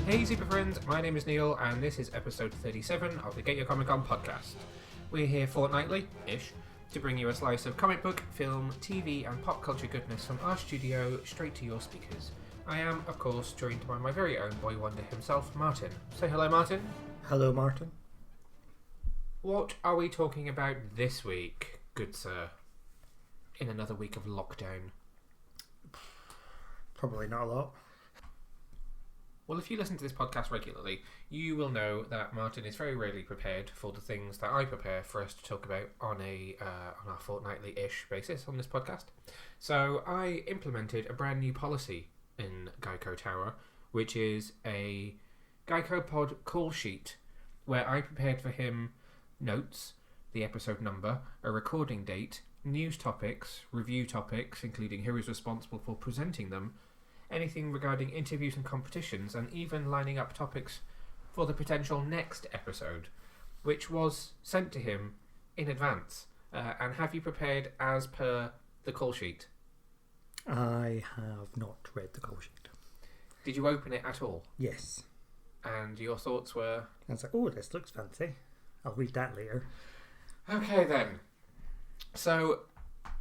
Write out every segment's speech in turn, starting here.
Hey super friends, my name is Neil and this is episode 37 of the Get Your Comic Con podcast. We're here fortnightly-ish to bring you a slice of comic book, film, TV and pop culture goodness from our studio straight to your speakers. I am, of course, joined by my very own boy wonder himself, Martin. Say hello, Martin. Hello, Martin. What are we talking about this week, good sir, in another week of lockdown? Probably not a lot. Well, if you listen to this podcast regularly, you will know that Martin is very rarely prepared for the things that I prepare for us to talk about on our fortnightly-ish basis on this podcast. So I implemented a brand new policy in Geico Tower, which is a Geico Pod call sheet, where I prepared for him notes, the episode number, a recording date, news topics, review topics, including who is responsible for presenting them, anything regarding interviews and competitions, and even lining up topics for the potential next episode, which was sent to him in advance. And have you prepared as per the call sheet? I have not read the call sheet. Did you open it at all? Yes. And your thoughts were? I was like, oh, this looks fancy. I'll read that later. Okay then. So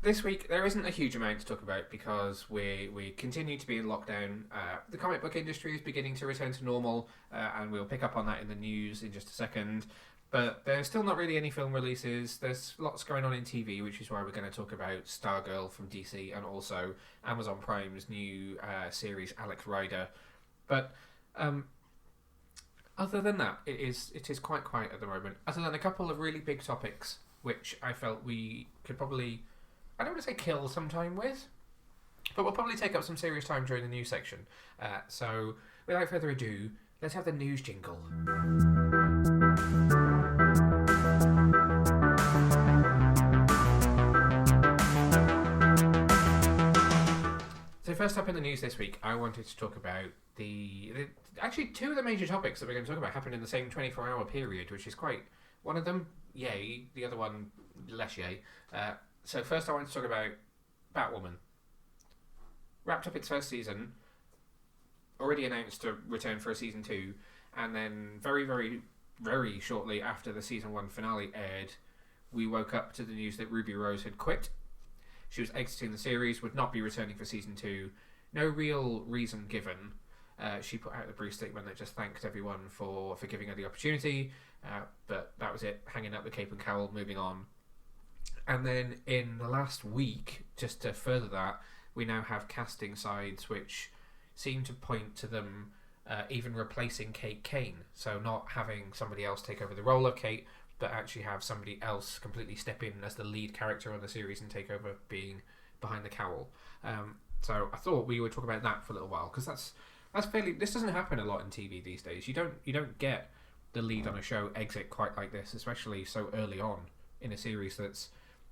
this week there isn't a huge amount to talk about because we continue to be in lockdown. The comic book industry is beginning to return to normal, and we'll pick up on that in the news in just a second. But there's still not really any film releases. There's lots going on in TV, which is why we're going to talk about Stargirl from DC and also Amazon Prime's new series Alex Rider. But other than that, it is quite quiet at the moment. Other than a couple of really big topics, which I felt we could probably, I don't want to say kill some time with, but we'll probably take up some serious time during the news section. So without further ado, let's have the news jingle. So first up in the news this week, I wanted to talk about actually two of the major topics that we're going to talk about happened in the same 24-hour period, which is quite, one of them, yay, the other one, less yay. So first I want to talk about Batwoman. Wrapped up its first season, already announced to return for a season 2, and then very, very, very shortly after the season 1 finale aired, we woke up to the news that Ruby Rose had quit. She was exiting the series, would not be returning for season 2. No real reason given. She put out a brief statement that just thanked everyone for giving her the opportunity, but that was it, hanging up the cape and cowl, moving on. And then in the last week, just to further that, we now have casting sides which seem to point to them even replacing Kate Kane. So not having somebody else take over the role of Kate, but actually have somebody else completely step in as the lead character on the series and take over being behind the cowl. So I thought we would talk about that for a little while, because that's fairly, this doesn't happen a lot in TV these days. You don't get the lead on a show exit quite like this, especially so early on in a series that's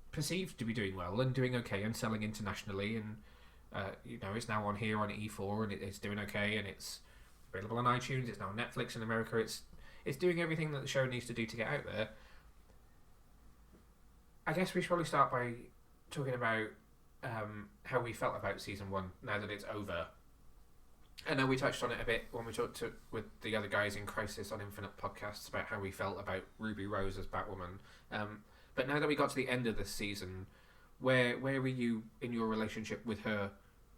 perceived to be doing well and doing okay and selling internationally, and it's now on here on E4 and it's doing okay, and it's available on iTunes, it's now on Netflix in America, it's doing everything that the show needs to do to get out there. I guess we should probably start by talking about how we felt about season 1 now that it's over. I know we touched on it a bit when we talked with the other guys in Crisis on Infinite podcasts about how we felt about Ruby Rose as Batwoman. But now that we got to the end of this season, where were you in your relationship with her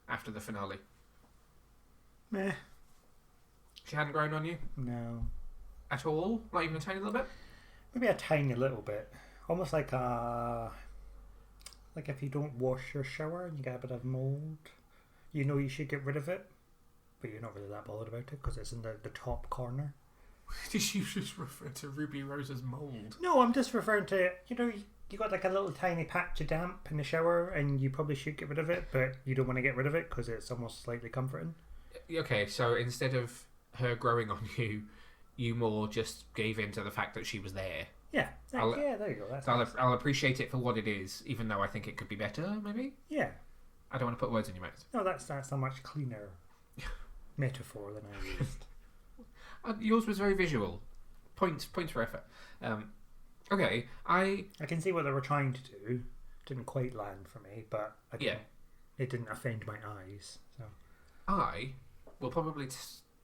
after the finale? Meh. She hadn't grown on you? No. At all? Not even a tiny little bit? Maybe a tiny little bit. Almost like if you don't wash your shower and you get a bit of mould, you know you should get rid of it, but you're not really that bothered about it because it's in the top corner. Did you just refer to Ruby Rose as mould? No, I'm just referring to, you got like a little tiny patch of damp in the shower and you probably should get rid of it, but you don't want to get rid of it because it's almost slightly comforting. Okay, so instead of her growing on you, you more just gave in to the fact that she was there. Yeah, there you go. I'll appreciate it for what it is, even though I think it could be better, maybe? Yeah. I don't want to put words in your mouth. No, that's a much cleaner metaphor than I used. Yours was very visual. Points for effort. Okay, I can see what they were trying to do. Didn't quite land for me, but it didn't offend my eyes. So I will probably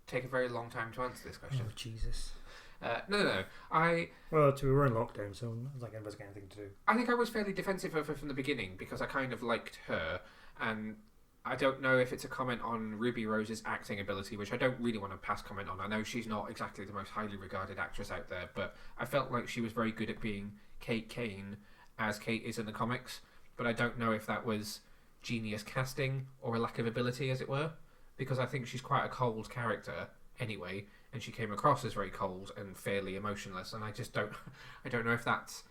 take a very long time to answer this question. Oh, Jesus. No. Well, we were in lockdown, so it was like I wasn't getting anything to do. I think I was fairly defensive of her from the beginning because I kind of liked her, and I don't know if it's a comment on Ruby Rose's acting ability, which I don't really want to pass comment on. I know she's not exactly the most highly regarded actress out there, but I felt like she was very good at being Kate Kane, as Kate is in the comics, but I don't know if that was genius casting or a lack of ability, as it were, because I think she's quite a cold character anyway, and she came across as very cold and fairly emotionless, and I don't know if that's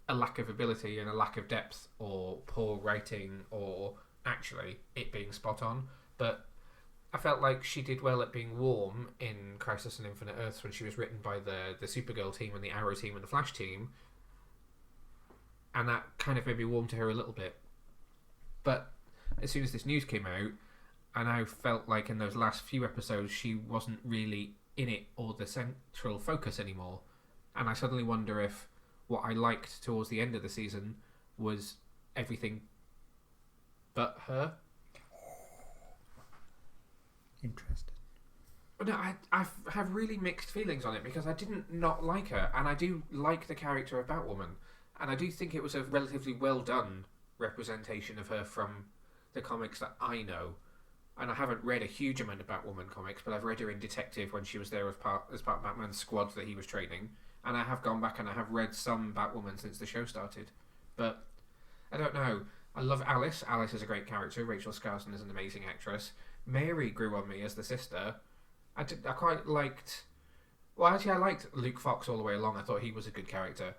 a lack of ability and a lack of depth, or poor writing, or actually it being spot on. But I felt like she did well at being warm in Crisis on Infinite Earths when she was written by the Supergirl team and the Arrow team and the Flash team, and that kind of made me warm to her a little bit. But as soon as this news came out, I now felt like in those last few episodes she wasn't really in it or the central focus anymore, and I suddenly wonder if what I liked towards the end of the season was everything but her. Interesting. No, I have really mixed feelings on it because I didn't not like her, and I do like the character of Batwoman, and I do think it was a relatively well done representation of her from the comics that I know. And I haven't read a huge amount of Batwoman comics, but I've read her in Detective when she was there as part of Batman's squad that he was training. And I have gone back and I have read some Batwoman since the show started. But I don't know. I love Alice. Alice is a great character. Rachel Skarsten is an amazing actress. Mary grew on me as the sister. I quite liked... Well, actually, I liked Luke Fox all the way along. I thought he was a good character.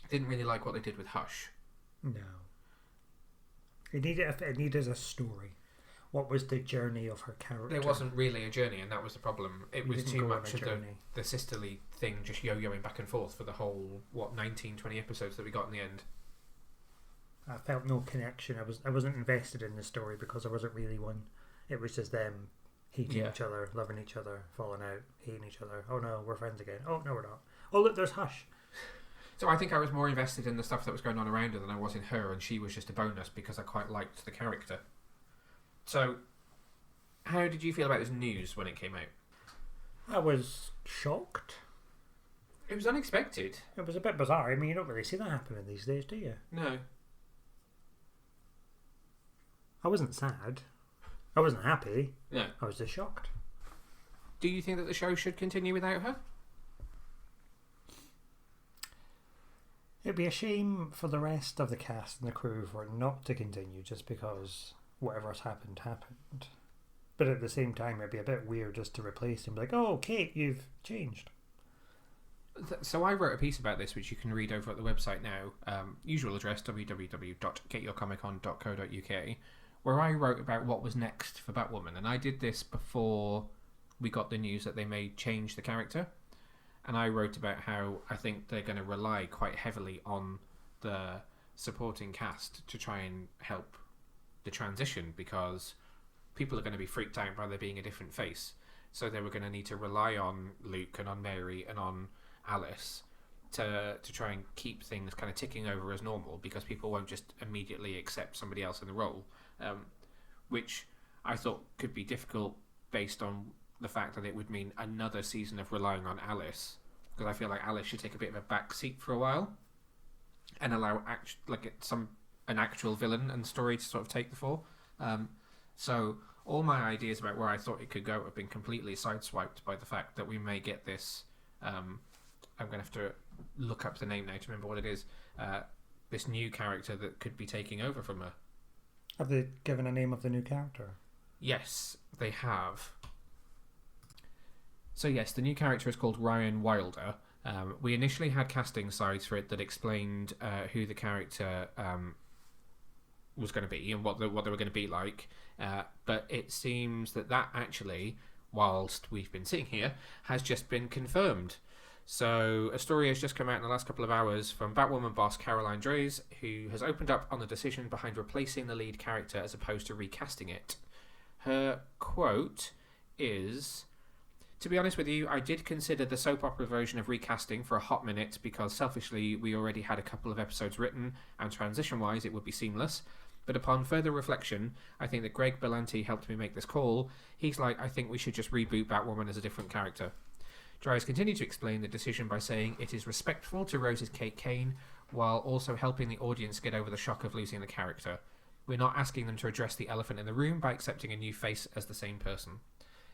I didn't really like what they did with Hush. No. It needed a story. What was the journey of her character? There wasn't really a journey, and that was the problem. It was too much of journey. the sisterly thing just yo-yoing back and forth for the whole, 19, 20 episodes that we got in the end. I felt no connection. I wasn't invested in the story because there wasn't really one. It was just them hating each other, loving each other, falling out, hating each other. Oh no, we're friends again. Oh no, we're not. Oh look, there's Hush. So I think I was more invested in the stuff that was going on around her than I was in her, and she was just a bonus because I quite liked the character. So, how did you feel about this news when it came out? I was shocked. It was unexpected. It was a bit bizarre. I mean, you don't really see that happening these days, do you? No. I wasn't sad. I wasn't happy. No. I was just shocked. Do you think that the show should continue without her? It'd be a shame for the rest of the cast and the crew for it not to continue just because whatever's happened. But at the same time, it'd be a bit weird just to replace him. Like, oh, Kate, you've changed. So I wrote a piece about this, which you can read over at the website now. Usual address, www.getyourcomiccon.co.uk, where I wrote about what was next for Batwoman. And I did this before we got the news that they may change the character. And I wrote about how I think they're going to rely quite heavily on the supporting cast to try and help the transition, because people are going to be freaked out by there being a different face. So they were going to need to rely on Luke and on Mary and on Alice to try and keep things kind of ticking over as normal, because people won't just immediately accept somebody else in the role, which I thought could be difficult based on the fact that it would mean another season of relying on Alice, because I feel like Alice should take a bit of a back seat for a while and allow an actual villain and story to sort of take the fall. So all my ideas about where I thought it could go have been completely sideswiped by the fact that we may get this. I'm going to have to look up the name now to remember what it is. This new character that could be taking over from her. Have they given a name of the new character? Yes, they have. So yes, the new character is called Ryan Wilder. We initially had casting sides for it that explained who the character was going to be and what they were going to be like. But it seems that actually, whilst we've been sitting here, has just been confirmed. So a story has just come out in the last couple of hours from Batwoman boss Caroline Dries, who has opened up on the decision behind replacing the lead character as opposed to recasting it. Her quote is... To be honest with you, I did consider the soap opera version of recasting for a hot minute because selfishly we already had a couple of episodes written and transition-wise it would be seamless. But upon further reflection, I think that Greg Berlanti helped me make this call. He's like, I think we should just reboot Batwoman as a different character. Dries continued to explain the decision by saying it is respectful to Rose's Kate Kane, while also helping the audience get over the shock of losing the character. We're not asking them to address the elephant in the room by accepting a new face as the same person.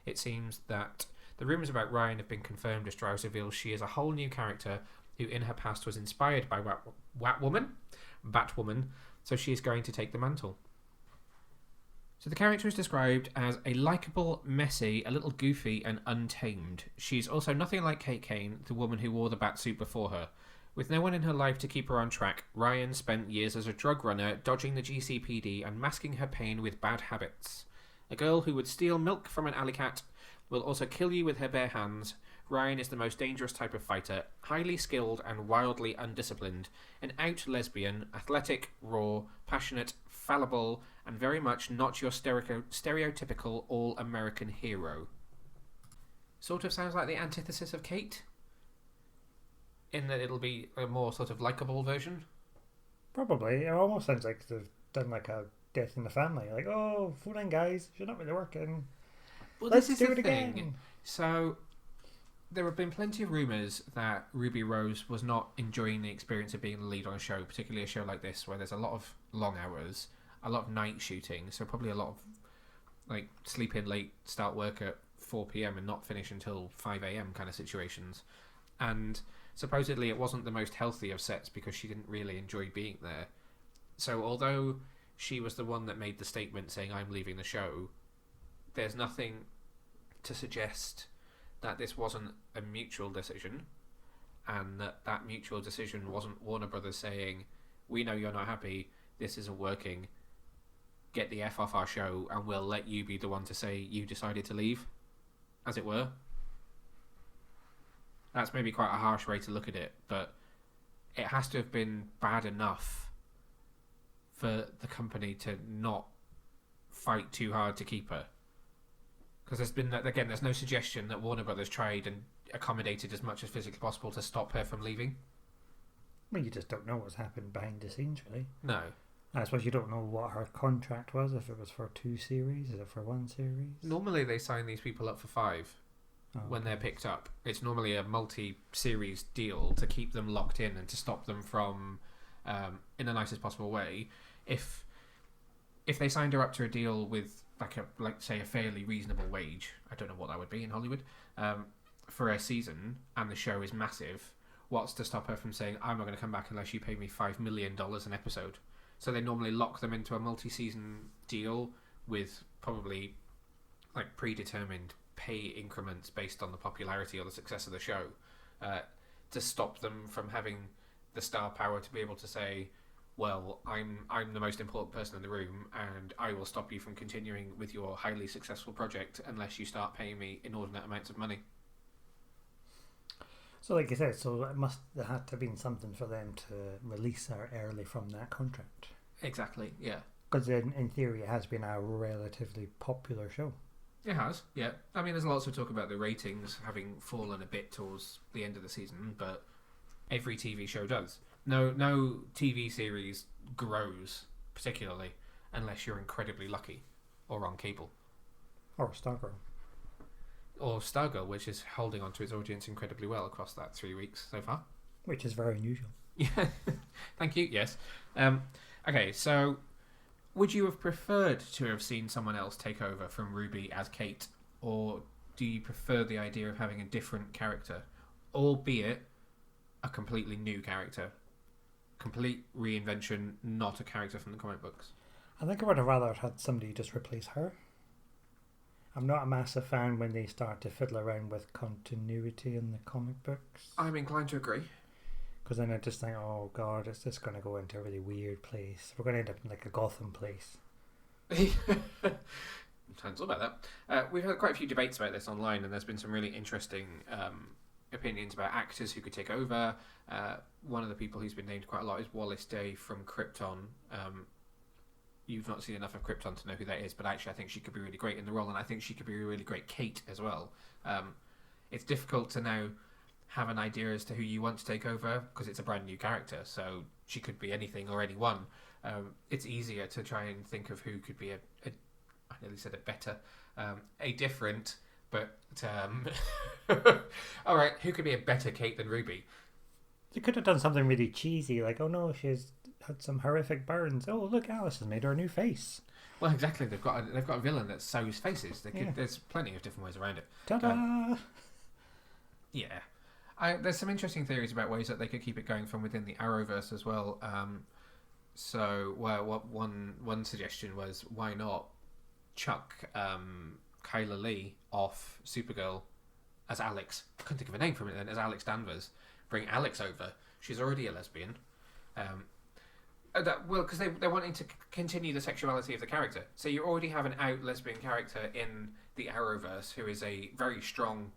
It seems that the rumours about Ryan have been confirmed as Dries reveals she is a whole new character who in her past was inspired by Batwoman, so she is going to take the mantle. So the character is described as a likeable, messy, a little goofy and untamed. She's also nothing like Kate Kane, the woman who wore the Batsuit before her. With no one in her life to keep her on track, Ryan spent years as a drug runner, dodging the GCPD and masking her pain with bad habits. A girl who would steal milk from an alley cat, will also kill you with her bare hands. Ryan is the most dangerous type of fighter, highly skilled and wildly undisciplined, an out lesbian, athletic, raw, passionate, fallible, and very much not your stereotypical all-American hero. Sort of sounds like the antithesis of Kate, in that it'll be a more sort of likeable version. Probably. It almost sounds like they've done like a death in the family. Like, oh, phone in, guys. You're not really working. Well, Let's this do is it the thing. again. So, there have been plenty of rumours that Ruby Rose was not enjoying the experience of being the lead on a show, particularly a show like this, where there's a lot of long hours, a lot of night shooting, so probably a lot of like sleep in late, start work at 4 p.m. and not finish until 5 a.m. kind of situations. And supposedly it wasn't the most healthy of sets because she didn't really enjoy being there. So although she was the one that made the statement saying I'm leaving the show, there's nothing to suggest that this wasn't a mutual decision, and that mutual decision wasn't Warner Brothers saying, we know you're not happy, this isn't working, get the F off our show and we'll let you be the one to say you decided to leave, as it were. That's maybe quite a harsh way to look at it, but it has to have been bad enough for the company to not fight too hard to keep her. Because there's been, again, there's no suggestion that Warner Brothers tried and accommodated as much as physically possible to stop her from leaving. Well, you just don't know what's happened behind the scenes, really. No. I suppose you don't know what her contract was, if it was for 2 series, is it for 1 series? Normally they sign these people up for 5 when they're picked up. It's normally a multi-series deal to keep them locked in and to stop them from, in the nicest possible way, if they signed her up to a deal with say a fairly reasonable wage, I don't know what that would be in Hollywood, for a season, and the show is massive, what's to stop her from saying, I'm not going to come back unless you pay me $5 million an episode? So they normally lock them into a multi-season deal with probably like predetermined pay increments based on the popularity or the success of the show, to stop them from having the star power to be able to say, well, I'm the most important person in the room, and I will stop you from continuing with your highly successful project unless you start paying me inordinate amounts of money. So like you said, there had to have been something for them to release her early from that contract. Exactly, yeah. Because in theory it has been a relatively popular show. It has, yeah. I mean, there's lots of talk about the ratings having fallen a bit towards the end of the season, but every TV show does. No TV series grows particularly unless you're incredibly lucky or on cable. Or Stargirl. Or Stargirl, which is holding on to its audience incredibly well across that 3 weeks so far. Which is very unusual. Yeah, thank you, yes. Okay, so would you have preferred to have seen someone else take over from Ruby as Kate, or do you prefer the idea of having a different character, albeit a completely new character? Complete reinvention, not a character from the comic books. I think I would have rather had somebody just replace her. I'm not a massive fan when they start to fiddle around with continuity in the comic books. I'm inclined to agree. Because then I just think, oh god, it's just going to go into a really weird place. We're going to end up in like a Gotham place. Sounds all about that. We've had quite a few debates about this online, and there's been some really interesting opinions about actors who could take over. One of the people who's been named quite a lot is Wallace Day from Krypton. You've not seen enough of Krypton to know who that is, but actually I think she could be really great in the role, and I think she could be a really great Kate as well. It's difficult to now have an idea as to who you want to take over because it's a brand new character, so she could be anything or anyone. It's easier to try and think of who could be I nearly said a better, a different, but all right, who could be a better Kate than Ruby? They could have done something really cheesy, like, oh no, she's had some horrific burns. Oh look, Alice has made her a new face. Well, exactly. They've got a villain that sews faces. There's plenty of different ways around it. Ta-da! Yeah. There's some interesting theories about ways that they could keep it going from within the Arrowverse as well. One suggestion was, why not chuck Kyla Lee off Supergirl as Alex? I couldn't think of a name for it then. As Alex Danvers. Bring Alex over. She's already a lesbian. Because they're wanting to continue the sexuality of the character. So you already have an out lesbian character in the Arrowverse who is a very strong,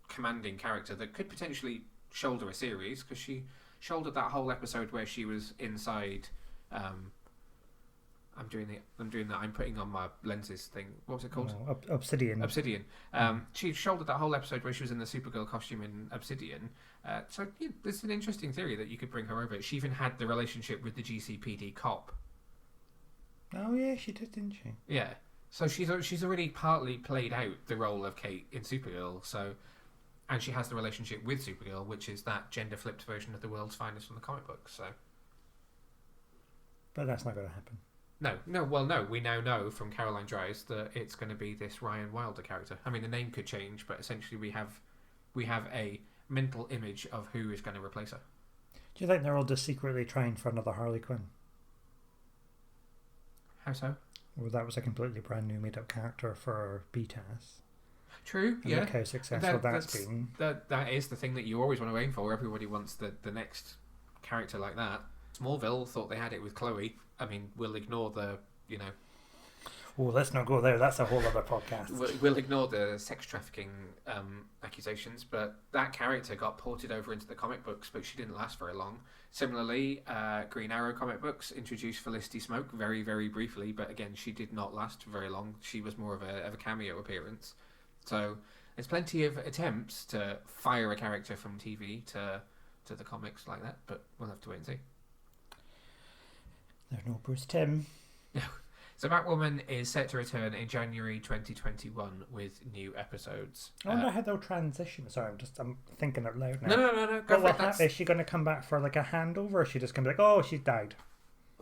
commanding character that could potentially shoulder a series, because she shouldered that whole episode where she was inside. I'm putting on my lenses thing. What was it called? Oh, Obsidian. She shouldered that whole episode where she was in the Supergirl costume in Obsidian. So there's an interesting theory that you could bring her over. She even had the relationship with the GCPD cop. Oh yeah, she did, didn't she? Yeah. So she's already partly played out the role of Kate in Supergirl. And she has the relationship with Supergirl, which is that gender flipped version of the world's finest from the comic books. So. But that's not going to happen. No. We now know from Caroline Dries that it's going to be this Ryan Wilder character. I mean, the name could change, but essentially we have a mental image of who is going to replace her. Do you think they're all just secretly trying for another Harley Quinn? How so? Well, that was a completely brand new made-up character for BTAS. True, and yeah. Look how successful that's been. That is the thing that you always want to aim for. Everybody wants the next character like that. Smallville thought they had it with Chloe. I mean, we'll ignore the, Oh, let's not go there. That's a whole other podcast. We'll ignore the sex trafficking accusations, but that character got ported over into the comic books, but she didn't last very long. Similarly, Green Arrow comic books introduced Felicity Smoke very, very briefly, but again, she did not last very long. She was more of a cameo appearance. So there's plenty of attempts to fire a character from TV to the comics like that, but we'll have to wait and see. There's no Bruce Timm. No. So Batwoman is set to return in January 2021 with new episodes. I wonder how they'll transition. Sorry, I'm thinking out loud now. No. Go for it. Is she going to come back for like a handover, or is she just going to be like, oh, she's died?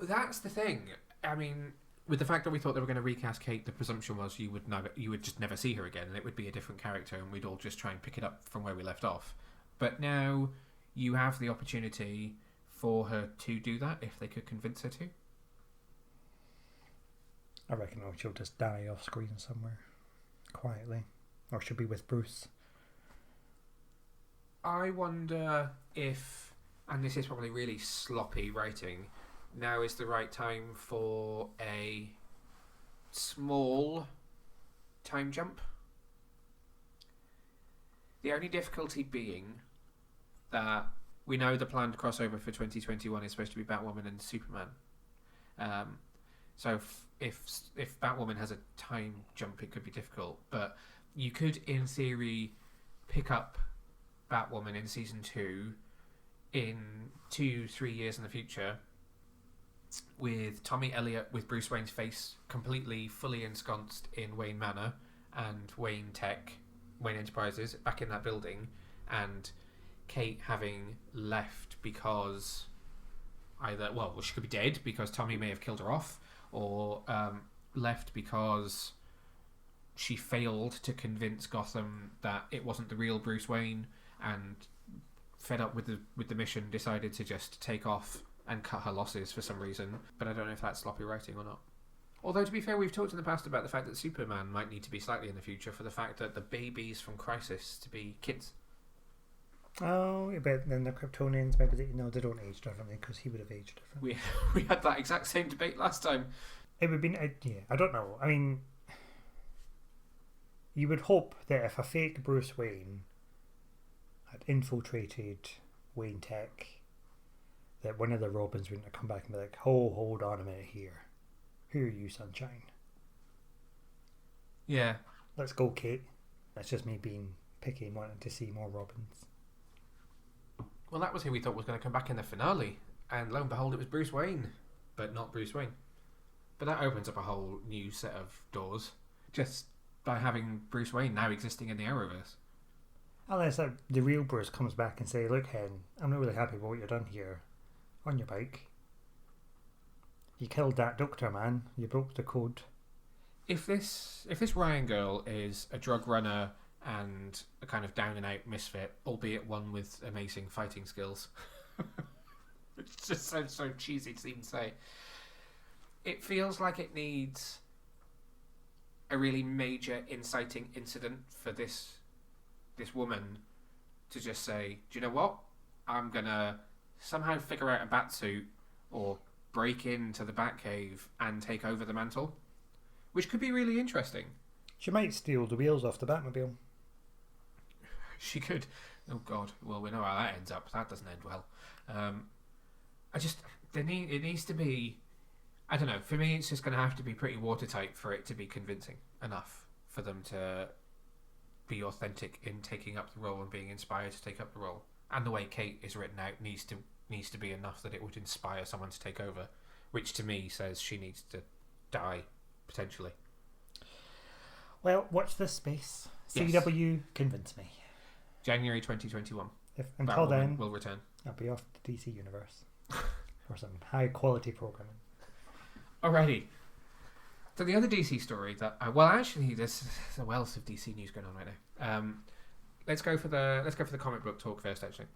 That's the thing. I mean, with the fact that we thought they were going to recast Kate, the presumption was you would just never see her again, and it would be a different character, and we'd all just try and pick it up from where we left off. But now you have the opportunity for her to do that if they could convince her to. I reckon she'll just die off screen somewhere quietly, or she'll be with Bruce. I wonder if, and this is probably really sloppy writing, now is the right time for a small time jump. The only difficulty being that we know the planned crossover for 2021 is supposed to be Batwoman and Superman. So if Batwoman has a time jump, it could be difficult. But you could, in theory, pick up Batwoman in season 2 in 2-3 years in the future, with Tommy Elliott with Bruce Wayne's face completely, fully ensconced in Wayne Manor and Wayne Enterprises back in that building, and Kate having left because she could be dead because Tommy may have killed her off, or left because she failed to convince Gotham that it wasn't the real Bruce Wayne, and fed up with the mission decided to just take off and cut her losses for some reason. But I don't know if that's sloppy writing or not. Although, to be fair, we've talked in the past about the fact that Superman might need to be slightly in the future for the fact that the babies from Crisis to be kids. Oh, but then the Kryptonians, maybe they don't age differently, because he would have aged differently. We had that exact same debate last time. It would be, I don't know. I mean, you would hope that if a fake Bruce Wayne had infiltrated Wayne Tech, that one of the Robins wouldn't have come back and be like, oh, hold on a minute here. Who are you, Sunshine? Yeah. Let's go, Kate. That's just me being picky and wanting to see more Robins. Well, that was who we thought was going to come back in the finale. and lo and behold, it was Bruce Wayne, but not Bruce Wayne. But that opens up a whole new set of doors just by having Bruce Wayne now existing in the Arrowverse. Unless the real Bruce comes back and say, "Look, Hen, I'm not really happy with what you've done here. On your bike. You killed that doctor, man. You broke the code." If this Ryan girl is a drug runner and a kind of down and out misfit, albeit one with amazing fighting skills, it just sounds so cheesy to even say. It feels like it needs a really major inciting incident for this woman to just say, "Do you know what? I'm gonna somehow figure out a bat suit or break into the Batcave and take over the mantle," which could be really interesting. She might steal the wheels off the Batmobile. She could. Oh God. Well, we know how that ends up. That doesn't end well. It needs to be. I don't know. For me, it's just going to have to be pretty watertight for it to be convincing enough for them to be authentic in taking up the role and being inspired to take up the role. And the way Kate is written out needs to be enough that it would inspire someone to take over, which to me says she needs to die potentially. Well, watch this space. Yes. CW, convince me. January 2021. Until Batwoman then, will return. I'll be off the DC universe for some high quality programming. Alrighty. So the other DC story that actually there's a wealth of DC news going on right now. Let's go for the comic book talk first, actually.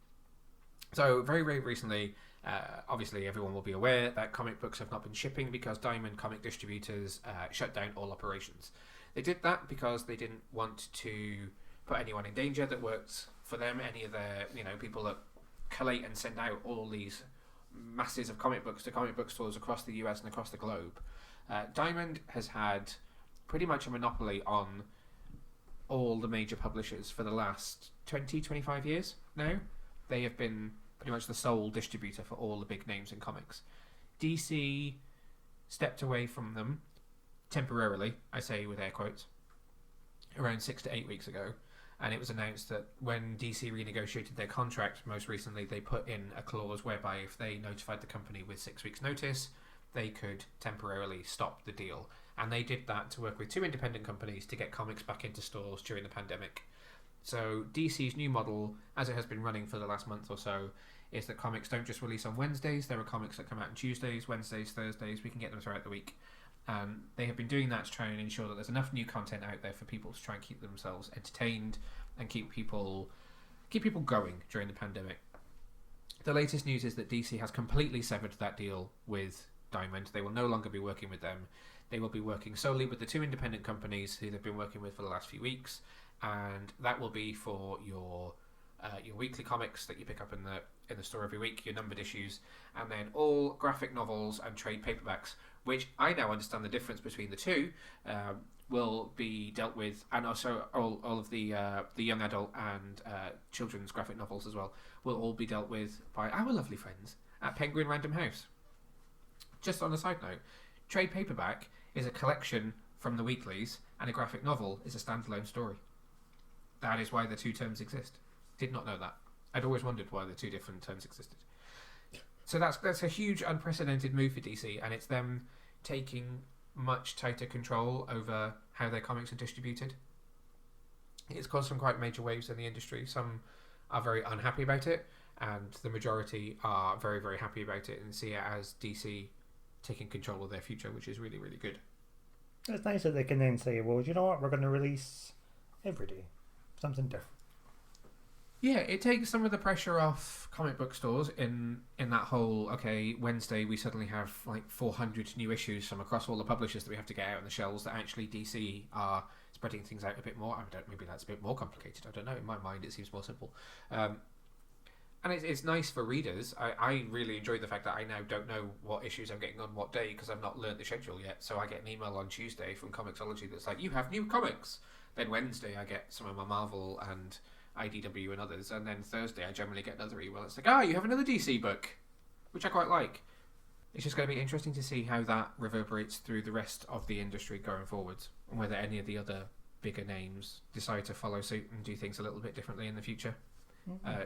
So very, very recently, obviously everyone will be aware that comic books have not been shipping because Diamond Comic Distributors shut down all operations. They did that because they didn't want to put anyone in danger that worked for them, any of their people that collate and send out all these masses of comic books to comic book stores across the US and across the globe. Diamond has had pretty much a monopoly on all the major publishers for the last 20-25 years now. They have been pretty much the sole distributor for all the big names in comics. DC stepped away from them temporarily, I say with air quotes, around 6 to 8 weeks ago, and it was announced that when DC renegotiated their contract most recently, they put in a clause whereby if they notified the company with 6 weeks notice, they could temporarily stop the deal. And they did that to work with 2 independent companies to get comics back into stores during the pandemic. So DC's new model, as it has been running for the last month or so, is that comics don't just release on Wednesdays. There are comics that come out on Tuesdays, Wednesdays, Thursdays. We can get them throughout the week. They have been doing that to try and ensure that there's enough new content out there for people to try and keep themselves entertained and keep people going during the pandemic. The latest news is that DC has completely severed that deal with Diamond. They will no longer be working with them. They will be working solely with the 2 independent companies who they've been working with for the last few weeks, and that will be for your weekly comics that you pick up in the store every week, your numbered issues, and then all graphic novels and trade paperbacks, which I now understand the difference between the two, will be dealt with, and also all of the young adult and children's graphic novels as well will all be dealt with by our lovely friends at Penguin Random House. Just on a side note, trade paperback is a collection from the weeklies, and a graphic novel is a standalone story. That is why the 2 terms exist. Did not know that. I'd always wondered why the 2 different terms existed. So that's a huge unprecedented move for DC, and it's them taking much tighter control over how their comics are distributed. It's caused some quite major waves in the industry. Some are very unhappy about it, and the majority are very, very happy about it and see it as DC taking control of their future, which is really, really good. It's nice that they can then say, well, you know what, we're going to release every day something different. Yeah, it takes some of the pressure off comic book stores in that whole, okay, Wednesday we suddenly have like 400 new issues from across all the publishers that we have to get out on the shelves, that actually DC are spreading things out a bit more. Maybe that's a bit more complicated, I don't know. In my mind it seems more simple. And it's nice for readers. I really enjoy the fact that I now don't know what issues I'm getting on what day because I've not learned the schedule yet. So I get an email on Tuesday from Comixology that's like, you have new comics. Then Wednesday I get some of my Marvel and IDW and others, and then Thursday I generally get another email. It's like, you have another DC book, which I quite like. It's just going to be interesting to see how that reverberates through the rest of the industry going forwards, and whether any of the other bigger names decide to follow suit and do things a little bit differently in the future. Mm-hmm.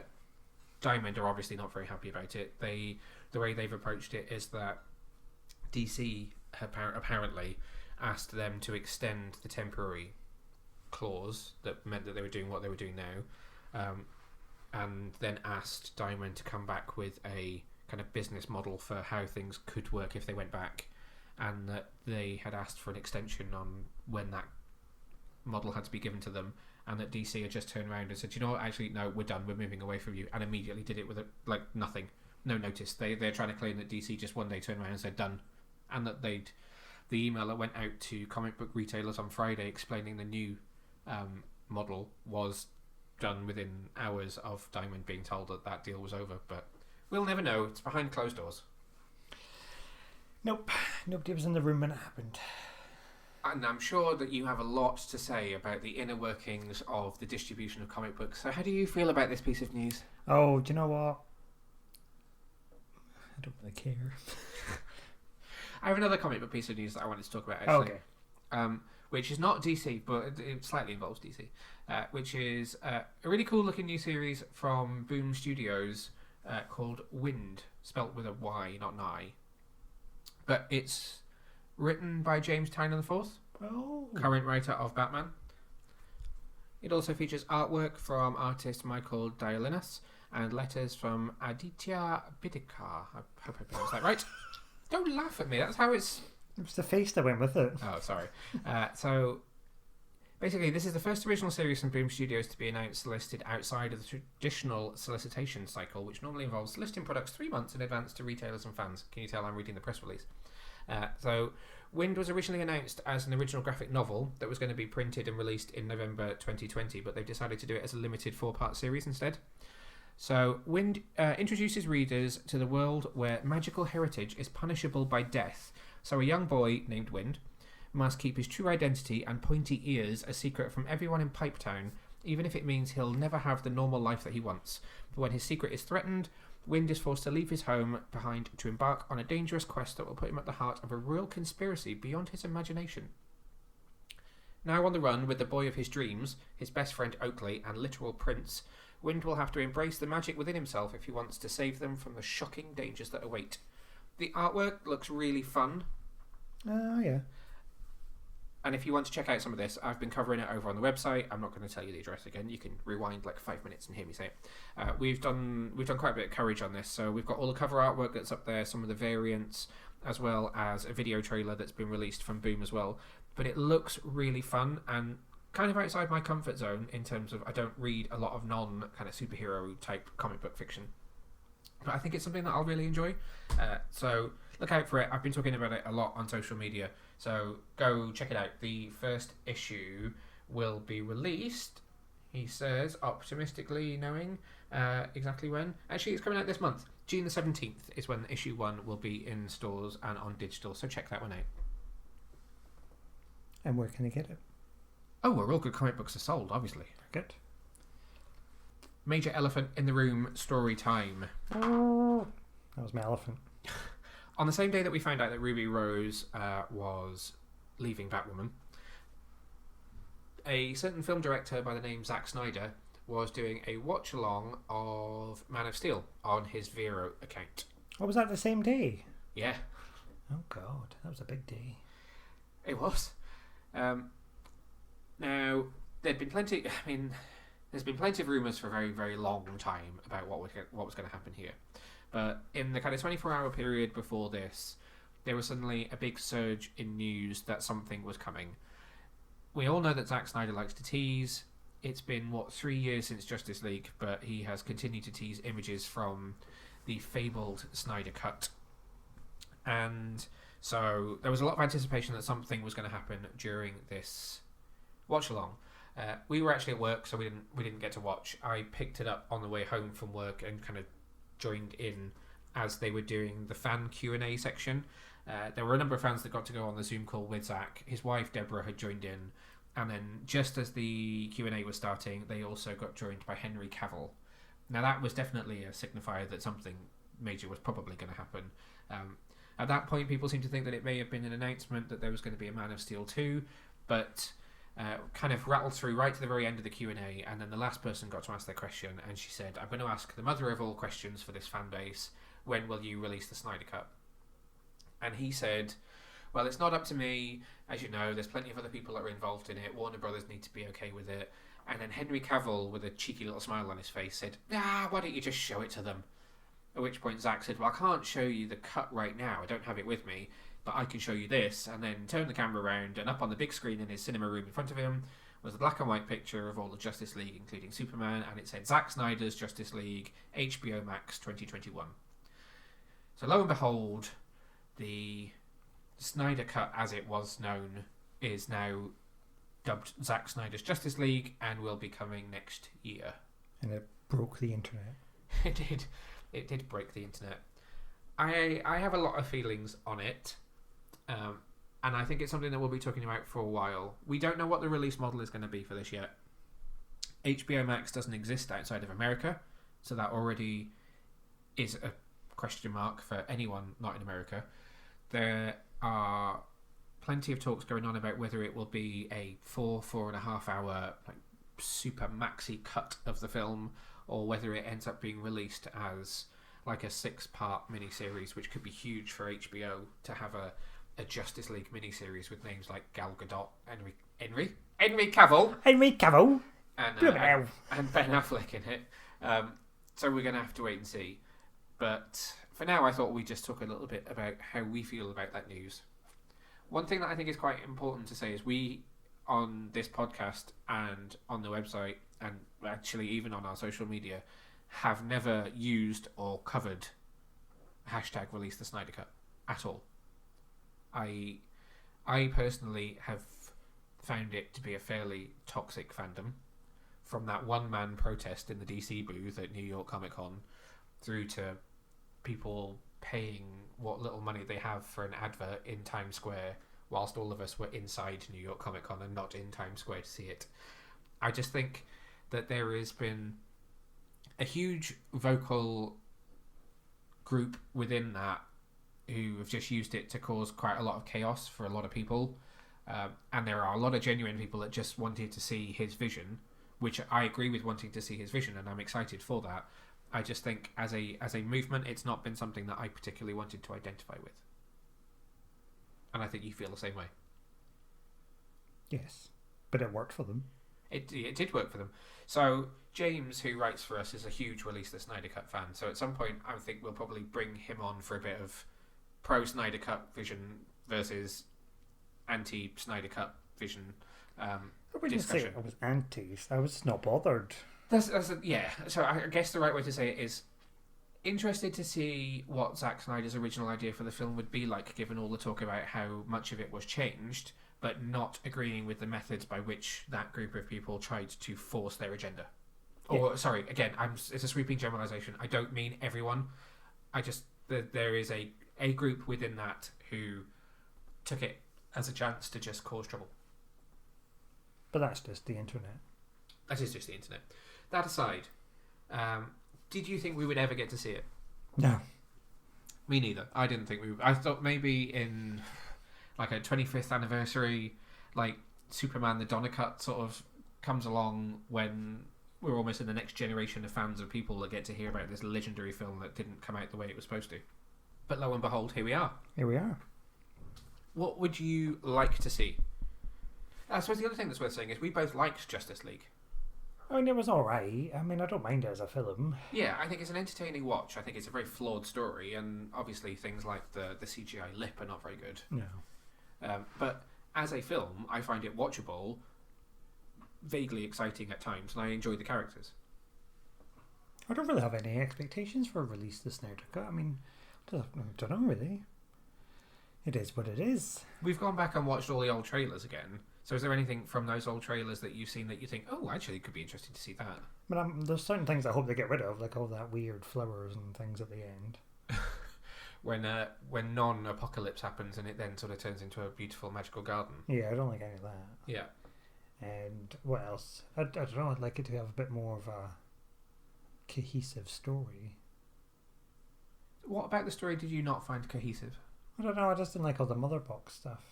Diamond are obviously not very happy about it. The way they've approached it is that DC apparently asked them to extend the temporary clause that meant that they were doing what they were doing now, and then asked Diamond to come back with a kind of business model for how things could work if they went back, and that they had asked for an extension on when that model had to be given to them, and that DC had just turned around and said, you know what, actually no, we're done, we're moving away from you, and immediately did it with nothing, no notice. They're trying to claim that DC just one day turned around and said done, and that the email that went out to comic book retailers on Friday explaining the new model was done within hours of Diamond being told that deal was over. But we'll never know. It's behind closed doors. Nope. Nobody was in the room when it happened. And I'm sure that you have a lot to say about the inner workings of the distribution of comic books. So how do you feel about this piece of news? Oh, do you know what? I don't really care. I have another comic book piece of news that I wanted to talk about, actually. Okay. Which is not DC, but it slightly involves DC. Which is a really cool looking new series from Boom Studios called Wynd, spelt with a Y, not an I. But it's written by James Tynion IV, current writer of Batman. It also features artwork from artist Michael Diolinas and letters from Aditya Bidikar. I hope I pronounced that right. Don't laugh at me, that's how it's... It was the face that went with it. Oh, sorry. So, basically, this is the first original series from Boom Studios to be announced listed outside of the traditional solicitation cycle, which normally involves listing products 3 months in advance to retailers and fans. Can you tell I'm reading the press release? So, Wynd was originally announced as an original graphic novel that was going to be printed and released in November 2020, but they've decided to do it as a limited 4-part series instead. So, Wynd introduces readers to the world where magical heritage is punishable by death. So a young boy named Wynd must keep his true identity and pointy ears a secret from everyone in Pipetown, even if it means he'll never have the normal life that he wants. But when his secret is threatened, Wynd is forced to leave his home behind to embark on a dangerous quest that will put him at the heart of a real conspiracy beyond his imagination. Now on the run with the boy of his dreams, his best friend Oakley, and literal prince, Wynd will have to embrace the magic within himself if he wants to save them from the shocking dangers that await. The artwork looks really fun. Oh, yeah. And if you want to check out some of this, I've been covering it over on the website. I'm not going to tell you the address again. You can rewind like 5 minutes and hear me say it. We've done quite a bit of coverage on this. So we've got all the cover artwork that's up there, some of the variants, as well as a video trailer that's been released from Boom as well. But it looks really fun and kind of outside my comfort zone in terms of I don't read a lot of non-kind of superhero type comic book fiction. But I think it's something that I'll really enjoy. So look out for it. I've been talking about it a lot on social media. So go check it out. The first issue will be released, he says, optimistically knowing exactly when. Actually, it's coming out this month. June the 17th is when issue 1 will be in stores and on digital. So check that one out. And where can I get it? Oh, where all good comic books are sold, obviously. Good. Major elephant in the room story time. That was my elephant. On the same day that we found out that Ruby Rose was leaving Batwoman, a certain film director by the name Zack Snyder was doing a watch-along of Man of Steel on his Vero account. Oh, was that the same day? Yeah. Oh, God. That was a big day. It was. Now, there'd been plenty... I mean... There's been plenty of rumours for a very, very long time about what was going to happen here. But in the kind of 24-hour period before this, there was suddenly a big surge in news that something was coming. We all know that Zack Snyder likes to tease. It's been, 3 years since Justice League, but he has continued to tease images from the fabled Snyder Cut. And so there was a lot of anticipation that something was going to happen during this watch-along. We were actually at work, so we didn't get to watch. I picked it up on the way home from work and kind of joined in as they were doing the fan Q&A section. There were a number of fans that got to go on the Zoom call with Zack. His wife Deborah had joined in, and then just as the Q&A was starting, they also got joined by Henry Cavill. Now that was definitely a signifier that something major was probably going to happen. At that point, people seemed to think that it may have been an announcement that there was going to be a Man of Steel 2, but kind of rattled through right to the very end of the Q&A, and then the last person got to ask their question, and she said, I'm going to ask the mother of all questions for this fan base, when will you release the Snyder Cut? And he said, well, it's not up to me. As you know, there's plenty of other people that are involved in it. Warner Brothers need to be okay with it. And then Henry Cavill, with a cheeky little smile on his face, said, why don't you just show it to them? At which point Zack said, well, I can't show you the cut right now. I don't have it with me. But I can show you this. And then turned the camera around, and up on the big screen in his cinema room in front of him was a black and white picture of all the Justice League, including Superman. And it said, Zack Snyder's Justice League, HBO Max 2021. So lo and behold, the Snyder Cut, as it was known, is now dubbed Zack Snyder's Justice League and will be coming next year. And it broke the internet. It did break the internet. I have a lot of feelings on it, and I think it's something that we'll be talking about for a while. We don't know what the release model is going to be for this yet. HBO Max doesn't exist outside of America, so that already is a question mark for anyone not in America. There are plenty of talks going on about whether it will be a 4.5 hour super maxi cut of the film, or whether it ends up being released as like a 6-part miniseries, which could be huge for HBO to have a Justice League miniseries with names like Gal Gadot, Henry Cavill, and Ben Affleck in it. So we're going to have to wait and see. But for now, I thought we'd just talk a little bit about how we feel about that news. One thing that I think is quite important to say is we, on this podcast and on the website, and actually even on our social media, have never used or covered hashtag release the Snyder Cut at all. I personally have found it to be a fairly toxic fandom, from that one-man protest in the DC booth at New York Comic Con through to people paying what little money they have for an advert in Times Square, whilst all of us were inside New York Comic Con and not in Times Square to see it. I just think that there has been a huge vocal group within that who have just used it to cause quite a lot of chaos for a lot of people. And there are a lot of genuine people that just wanted to see his vision, which I agree with wanting to see his vision, and I'm excited for that. I just think as a movement, it's not been something that I particularly wanted to identify with. And I think you feel the same way. Yes, but it worked for them. It did work for them. So James, who writes for us, is a huge Release the Snyder Cut fan. So at some point, I think we'll probably bring him on for a bit of pro-Snyder Cut vision versus anti-Snyder Cut vision I wouldn't discussion. say I was anti. I was just not bothered. Yeah. So I guess the right way to say it is interested to see what Zack Snyder's original idea for the film would be like, given all the talk about how much of it was changed, but not agreeing with the methods by which that group of people tried to force their agenda. Yeah. Or, sorry, again, it's a sweeping generalization. I don't mean everyone. There is a group within that who took it as a chance to just cause trouble. But that's just the internet. That is just the internet. That aside, did you think we would ever get to see it? No. Me neither. I didn't think we would. I thought maybe in like a 25th anniversary, like Superman the Donner Cut sort of comes along when we're almost in the next generation of fans of people that get to hear about this legendary film that didn't come out the way it was supposed to. But lo and behold, here we are. Here we are. What would you like to see? I suppose the other thing that's worth saying is we both liked Justice League. I mean, it was alright. I mean, I don't mind it as a film. Yeah, I think it's an entertaining watch. I think it's a very flawed story, and obviously things like the CGI lip are not very good. No. But as a film, I find it watchable, vaguely exciting at times, and I enjoy the characters. I don't really have any expectations for Release the Snyder Cut. I mean, I don't know really. It is what it is. We've gone back and watched all the old trailers again. So is there anything from those old trailers that you've seen that you think, oh, actually, it could be interesting to see that? But there's certain things I hope they get rid of, like all that weird flowers and things at the end. When non-apocalypse happens and it then sort of turns into a beautiful magical garden. Yeah, I don't like any of that. Yeah. And what else? I don't know, I'd like it to have a bit more of a cohesive story. What about the story did you not find cohesive? I don't know, I just didn't like all the mother box stuff.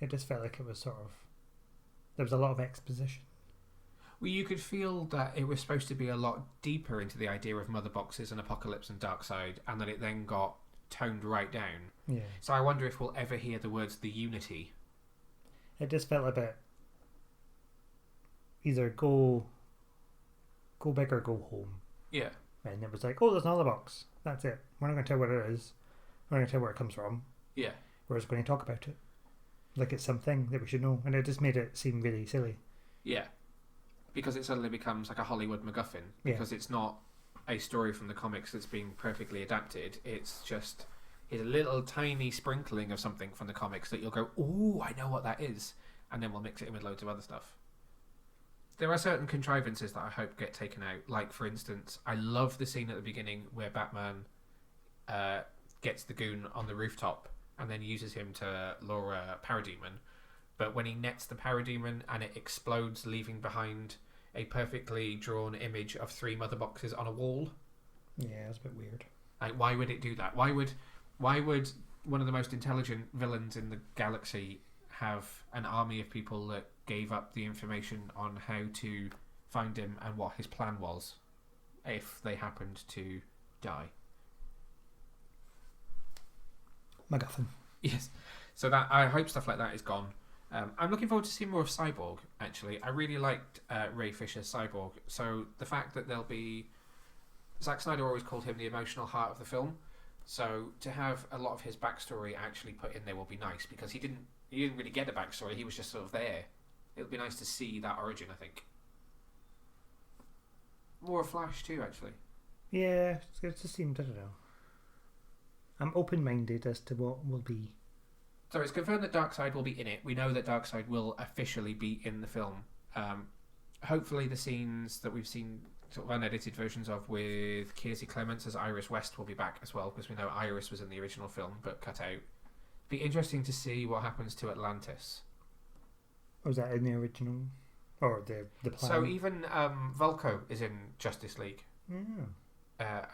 It just felt like it was sort of There was a lot of exposition. Well, you could feel that it was supposed to be a lot deeper into the idea of mother boxes and Apocalypse and Darkseid, and that it then got toned right down. Yeah. So I wonder if we'll ever hear the words "the Unity." It just felt a bit either go big or go home. Yeah. And it was like, oh, there's another box. That's it. We're not going to tell what it is. We're not going to tell where it comes from. Yeah. We're just going to talk about it. Like it's something that we should know. And it just made it seem really silly. Yeah. Because it suddenly becomes like a Hollywood MacGuffin. Yeah. Because it's not a story from the comics that's being perfectly adapted. It's just a little tiny sprinkling of something from the comics that you'll go, oh, I know what that is. And then we'll mix it in with loads of other stuff. There are certain contrivances that I hope get taken out. Like, for instance, I love the scene at the beginning where Batman gets the goon on the rooftop and then uses him to lure a parademon. But when he nets the parademon and it explodes, leaving behind a perfectly drawn image of 3 mother boxes on a wall. Yeah, it's a bit weird. Like, why would it do that? Why would one of the most intelligent villains in the galaxy have an army of people that gave up the information on how to find him and what his plan was if they happened to die? MacGuffin. Yes. So that I hope stuff like that is gone. I'm looking forward to seeing more of Cyborg, actually. I really liked Ray Fisher's Cyborg. So the fact that there'll be... Zack Snyder always called him the emotional heart of the film. So to have a lot of his backstory actually put in there will be nice, because he didn't really get a backstory. He was just sort of there. It'll be nice to see that origin, I think. More of Flash too, actually. Yeah, it just seemed, I don't know. I'm open-minded as to what will be. So it's confirmed that Darkseid will be in it. We know that Darkseid will officially be in the film. Hopefully the scenes that we've seen sort of unedited versions of with Kiersey Clements as Iris West will be back as well, because we know Iris was in the original film but cut out. Be interesting to see what happens to Atlantis. Was that in the original? Or the plan? So even Vulko is in Justice League. Yeah.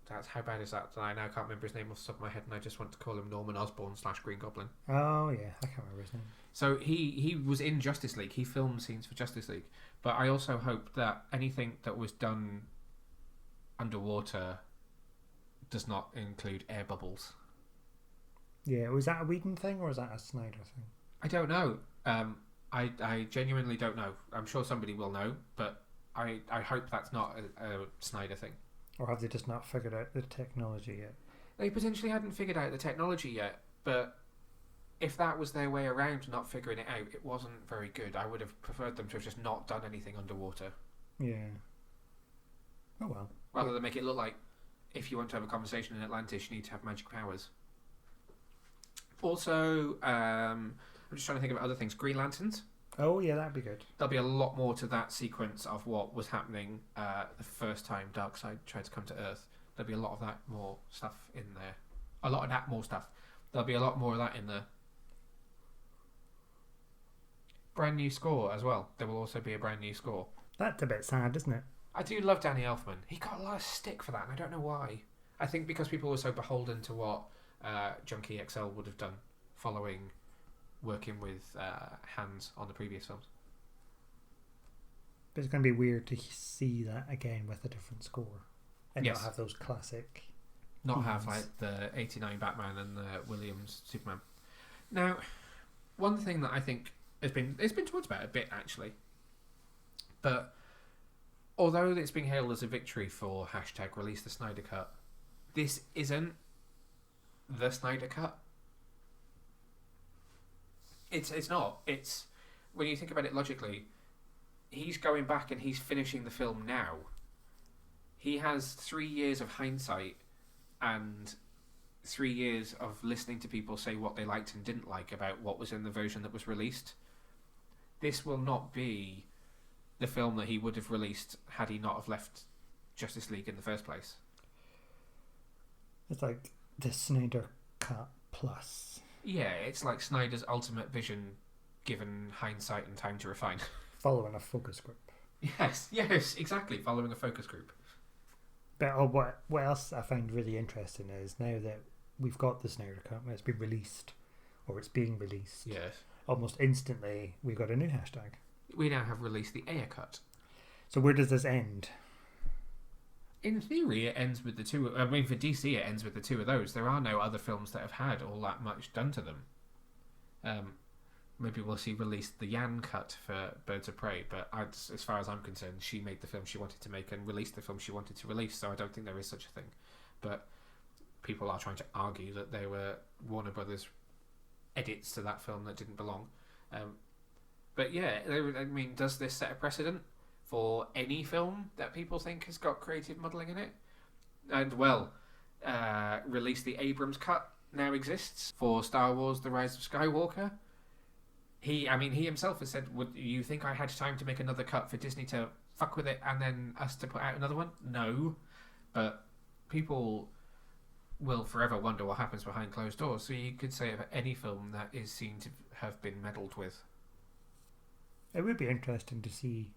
That's how bad is that? I now can't remember his name off the top of my head, and I just want to call him Norman Osborn / Green Goblin. Oh yeah, I can't remember his name. So he was in Justice League. He filmed scenes for Justice League. But I also hope that anything that was done underwater does not include air bubbles. Yeah, was that a Whedon thing or was that a Snyder thing? I don't know. I genuinely don't know. I'm sure somebody will know, but I hope that's not a Snyder thing. Or have they just not figured out the technology yet? They potentially hadn't figured out the technology yet, but if that was their way around not figuring it out, it wasn't very good. I would have preferred them to have just not done anything underwater. Yeah. Oh well. Rather than make it look like if you want to have a conversation in Atlantis, you need to have magic powers. Also, I'm just trying to think of other things. Green Lanterns. Oh yeah, that'd be good. There'll be a lot more to that sequence of what was happening the first time Darkseid tried to come to Earth. There'll be a lot of that more stuff in there. A lot of that more stuff. There'll be a lot more of that in the brand new score as well. There will also be a brand new score. That's a bit sad, isn't it? I do love Danny Elfman. He got a lot of stick for that, and I don't know why. I think because people were so beholden to what Junkie XL would have done following working with Hans on the previous films. But it's going to be weird to see that again with a different score. And Yes. not have those classic... Not have themes. like the 89 Batman and the Williams Superman. Now, one thing that I think it's been talked about a bit actually, but although it's being hailed as a victory for #release the Snyder Cut, this isn't the Snyder Cut. It's not. It's, when you think about it logically, he's going back and he's finishing the film now. He has 3 years of hindsight and 3 years of listening to people say what they liked and didn't like about what was in the version that was released. This will not be the film that he would have released had he not have left Justice League in the first place. It's like the Snyder Cut Plus. Yeah, it's like Snyder's ultimate vision given hindsight and time to refine. Following a focus group. Yes, exactly, following a focus group. But what else I find really interesting is now that we've got the Snyder Cut, it's been released or it's being released, Yes. almost instantly we got a new hashtag. We now have released the Ayer cut. So where does this end? In theory, it ends with the two. I mean, for DC, it ends with the two of those. There are no other films that have had all that much done to them. Maybe we'll see released the Yan cut for Birds of Prey, but as far as I'm concerned, she made the film she wanted to make and released the film she wanted to release, so I don't think there is such a thing. But people are trying to argue that they were Warner Brothers edits to that film that didn't belong. But yeah, I mean, does this set a precedent for any film that people think has got creative muddling in it? And, well, release the Abrams cut now exists for Star Wars The Rise of Skywalker. He himself has said, would you think I had time to make another cut for Disney to fuck with it and then us to put out another one? No. But people will forever wonder what happens behind closed doors, so you could say about any film that is seen to have been meddled with. It would be interesting to see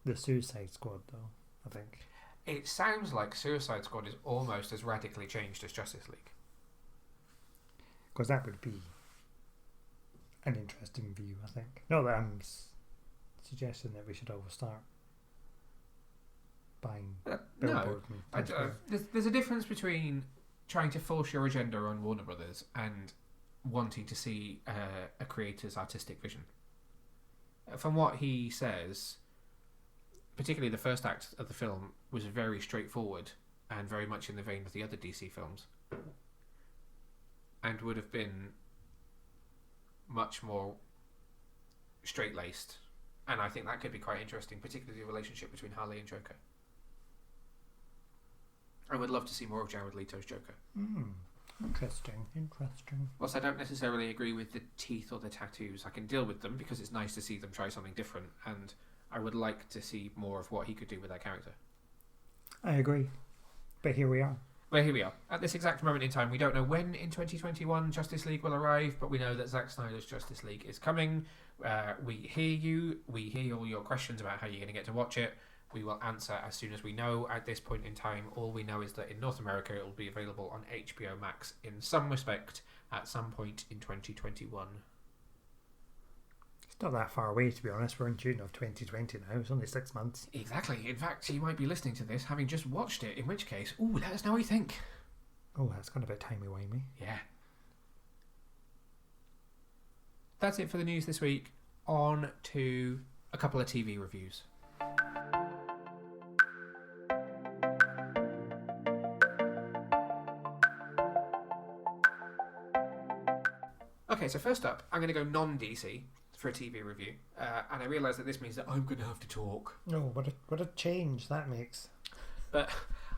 the Suicide Squad, though, I think. It sounds like Suicide Squad is almost as radically changed as Justice League. Because that would be an interesting view, I think. Not that I'm suggesting that we should all start buying billboard. No. There's a difference between trying to force your agenda on Warner Brothers and wanting to see a creator's artistic vision. From what he says, particularly the first act of the film was very straightforward and very much in the vein of the other DC films, and would have been much more straight-laced, and I think that could be quite interesting, particularly the relationship between Harley and Joker. I would love to see more of Jared Leto's Joker. Interesting. Whilst I don't necessarily agree with the teeth or the tattoos, I can deal with them because it's nice to see them try something different, and I would like to see more of what he could do with that character. I agree. But here we are. Well, here we are. At this exact moment in time, we don't know when in 2021 Justice League will arrive, but we know that Zack Snyder's Justice League is coming. We hear you. We hear all your questions about how you're going to get to watch it. We will answer as soon as we know. At this point in time, all we know is that in North America, it will be available on HBO Max in some respect at some point in 2021. It's not that far away, to be honest. We're in June of 2020 now. It's only 6 months. Exactly. In fact, you might be listening to this having just watched it, in which case, let us know what you think. Oh, that's gone a bit timey-wimey. Yeah. That's it for the news this week. On to a couple of TV reviews. Okay, so first up, I'm going to go non-DC for a TV review, and I realise that this means that I'm going to have to talk. Oh, what a change that makes. But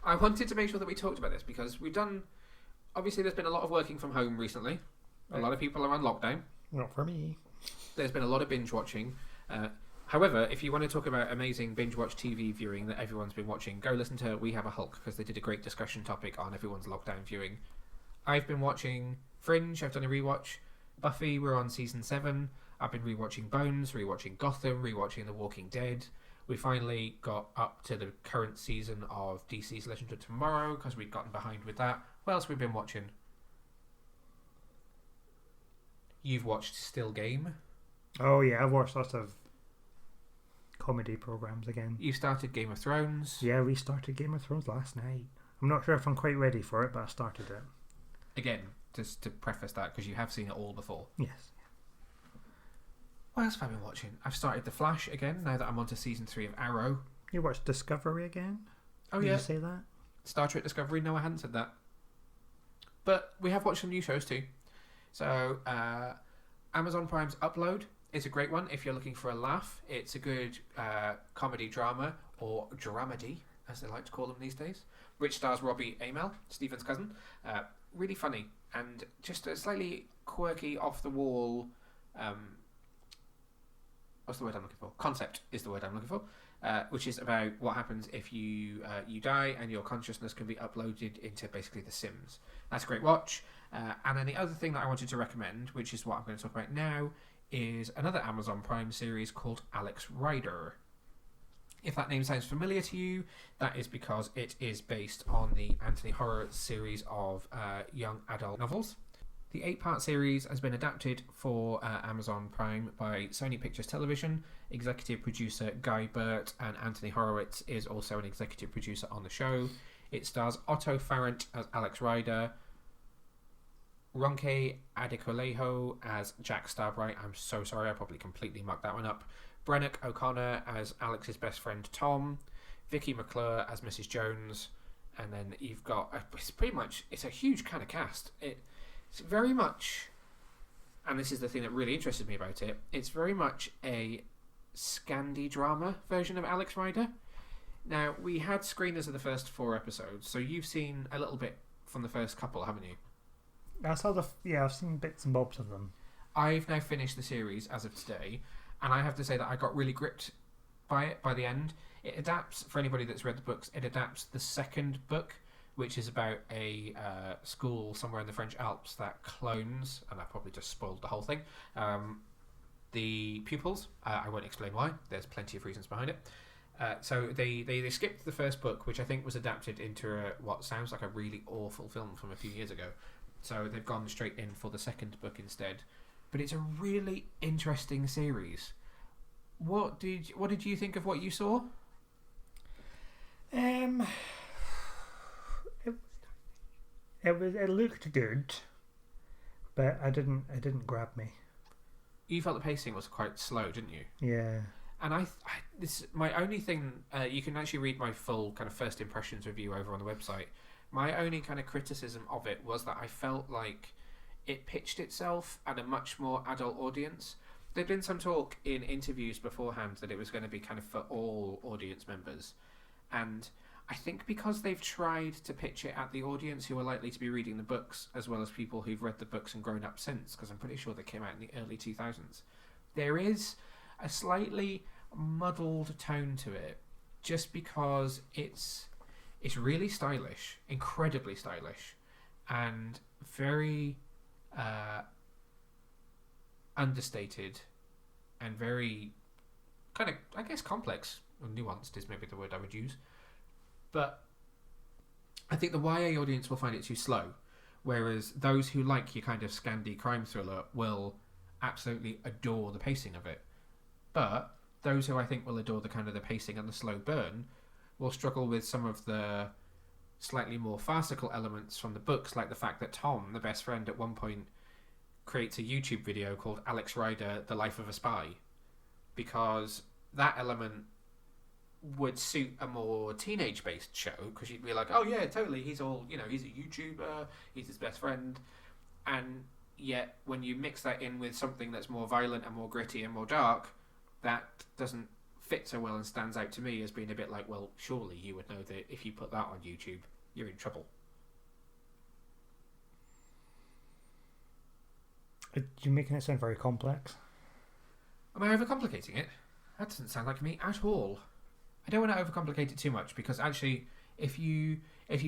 I wanted to make sure that we talked about this because we've done... Obviously, there's been a lot of working from home recently. A lot of people are on lockdown. Not for me. There's been a lot of binge watching. However, if you want to talk about amazing binge watch TV viewing that everyone's been watching, go listen to We Have a Hulk because they did a great discussion topic on everyone's lockdown viewing. I've been watching Fringe. I've done a rewatch. Buffy, we're on season 7. I've been rewatching Bones, rewatching Gotham, rewatching The Walking Dead. We finally got up to the current season of DC's Legend of Tomorrow because we'd gotten behind with that. What else have we been watching? You've watched Still Game. Oh yeah, I've watched lots of comedy programs again. You started Game of Thrones. Yeah, we started Game of Thrones last night. I'm not sure if I'm quite ready for it, but I started it. Again, just to preface that, because you have seen it all before. Yes. What else have I been watching? I've started The Flash again, now that I'm on to season 3 of Arrow. You watched Discovery again? Oh, Did yeah. you say that? Star Trek Discovery? No, I hadn't said that. But we have watched some new shows too. So, Amazon Prime's Upload is a great one if you're looking for a laugh. It's a good comedy drama, or dramedy, as they like to call them these days, which stars Robbie Amell, Stephen's cousin. Really funny and just a slightly quirky, off-the-wall... what's the word I'm looking for? Concept is the word I'm looking for. Which is about what happens if you die and your consciousness can be uploaded into basically The Sims. That's a great watch. And then the other thing that I wanted to recommend, which is what I'm going to talk about now, is another Amazon Prime series called Alex Rider. If that name sounds familiar to you, that is because it is based on the Anthony Horowitz series of young adult novels. The 8-part series has been adapted for Amazon Prime by Sony Pictures Television. Executive producer Guy Burt and Anthony Horowitz is also an executive producer on the show. It stars Otto Farrant as Alex Rider, Ronke Adekolejo as Jack Starbright. I'm so sorry, I probably completely mucked that one up. Brennock O'Connor as Alex's best friend Tom, Vicky McClure as Mrs. Jones, and then you've got it's a huge kind of cast. It's very much, and this is the thing that really interested me about it, it's very much a Scandi drama version of Alex Rider. Now, we had screeners of the first 4 episodes, so you've seen a little bit from the first couple, haven't you? I've seen bits and bobs of them. I've now finished the series as of today, and I have to say that I got really gripped by it by the end. It adapts, for anybody that's read the books, it adapts the second book, which is about a school somewhere in the French Alps that clones, and I probably just spoiled the whole thing, the pupils. I won't explain why. There's plenty of reasons behind it. So they skipped the first book, which I think was adapted into what sounds like a really awful film from a few years ago. So they've gone straight in for the second book instead. But it's a really interesting series. What did you think of what you saw? It looked good, but it didn't grab me. You felt the pacing was quite slow, didn't you? Yeah. And my only thing, you can actually read my full kind of first impressions review over on the website. My only kind of criticism of it was that I felt like it pitched itself at a much more adult audience. There'd been some talk in interviews beforehand that it was going to be kind of for all audience members. And I think because they've tried to pitch it at the audience who are likely to be reading the books, as well as people who've read the books and grown up since, because I'm pretty sure they came out in the early 2000s, there is a slightly muddled tone to it, just because it's really stylish, incredibly stylish, and very understated, and very kind of, I guess, complex or nuanced is maybe the word I would use. But I think the YA audience will find it too slow, whereas those who like your kind of Scandi crime thriller will absolutely adore the pacing of it. But those who I think will adore the kind of the pacing and the slow burn will struggle with some of the slightly more farcical elements from the books, like the fact that Tom, the best friend, at one point creates a YouTube video called Alex Rider, The Life of a Spy, because that element would suit a more teenage-based show, because you'd be like, oh yeah, totally, he's a YouTuber, he's his best friend, and yet when you mix that in with something that's more violent and more gritty and more dark, that doesn't fit so well and stands out to me as being a bit like, well, surely you would know that if you put that on YouTube, you're in trouble. You're making it sound very complex. Am I overcomplicating it? That doesn't sound like me at all. I don't want to overcomplicate it too much, because actually, if you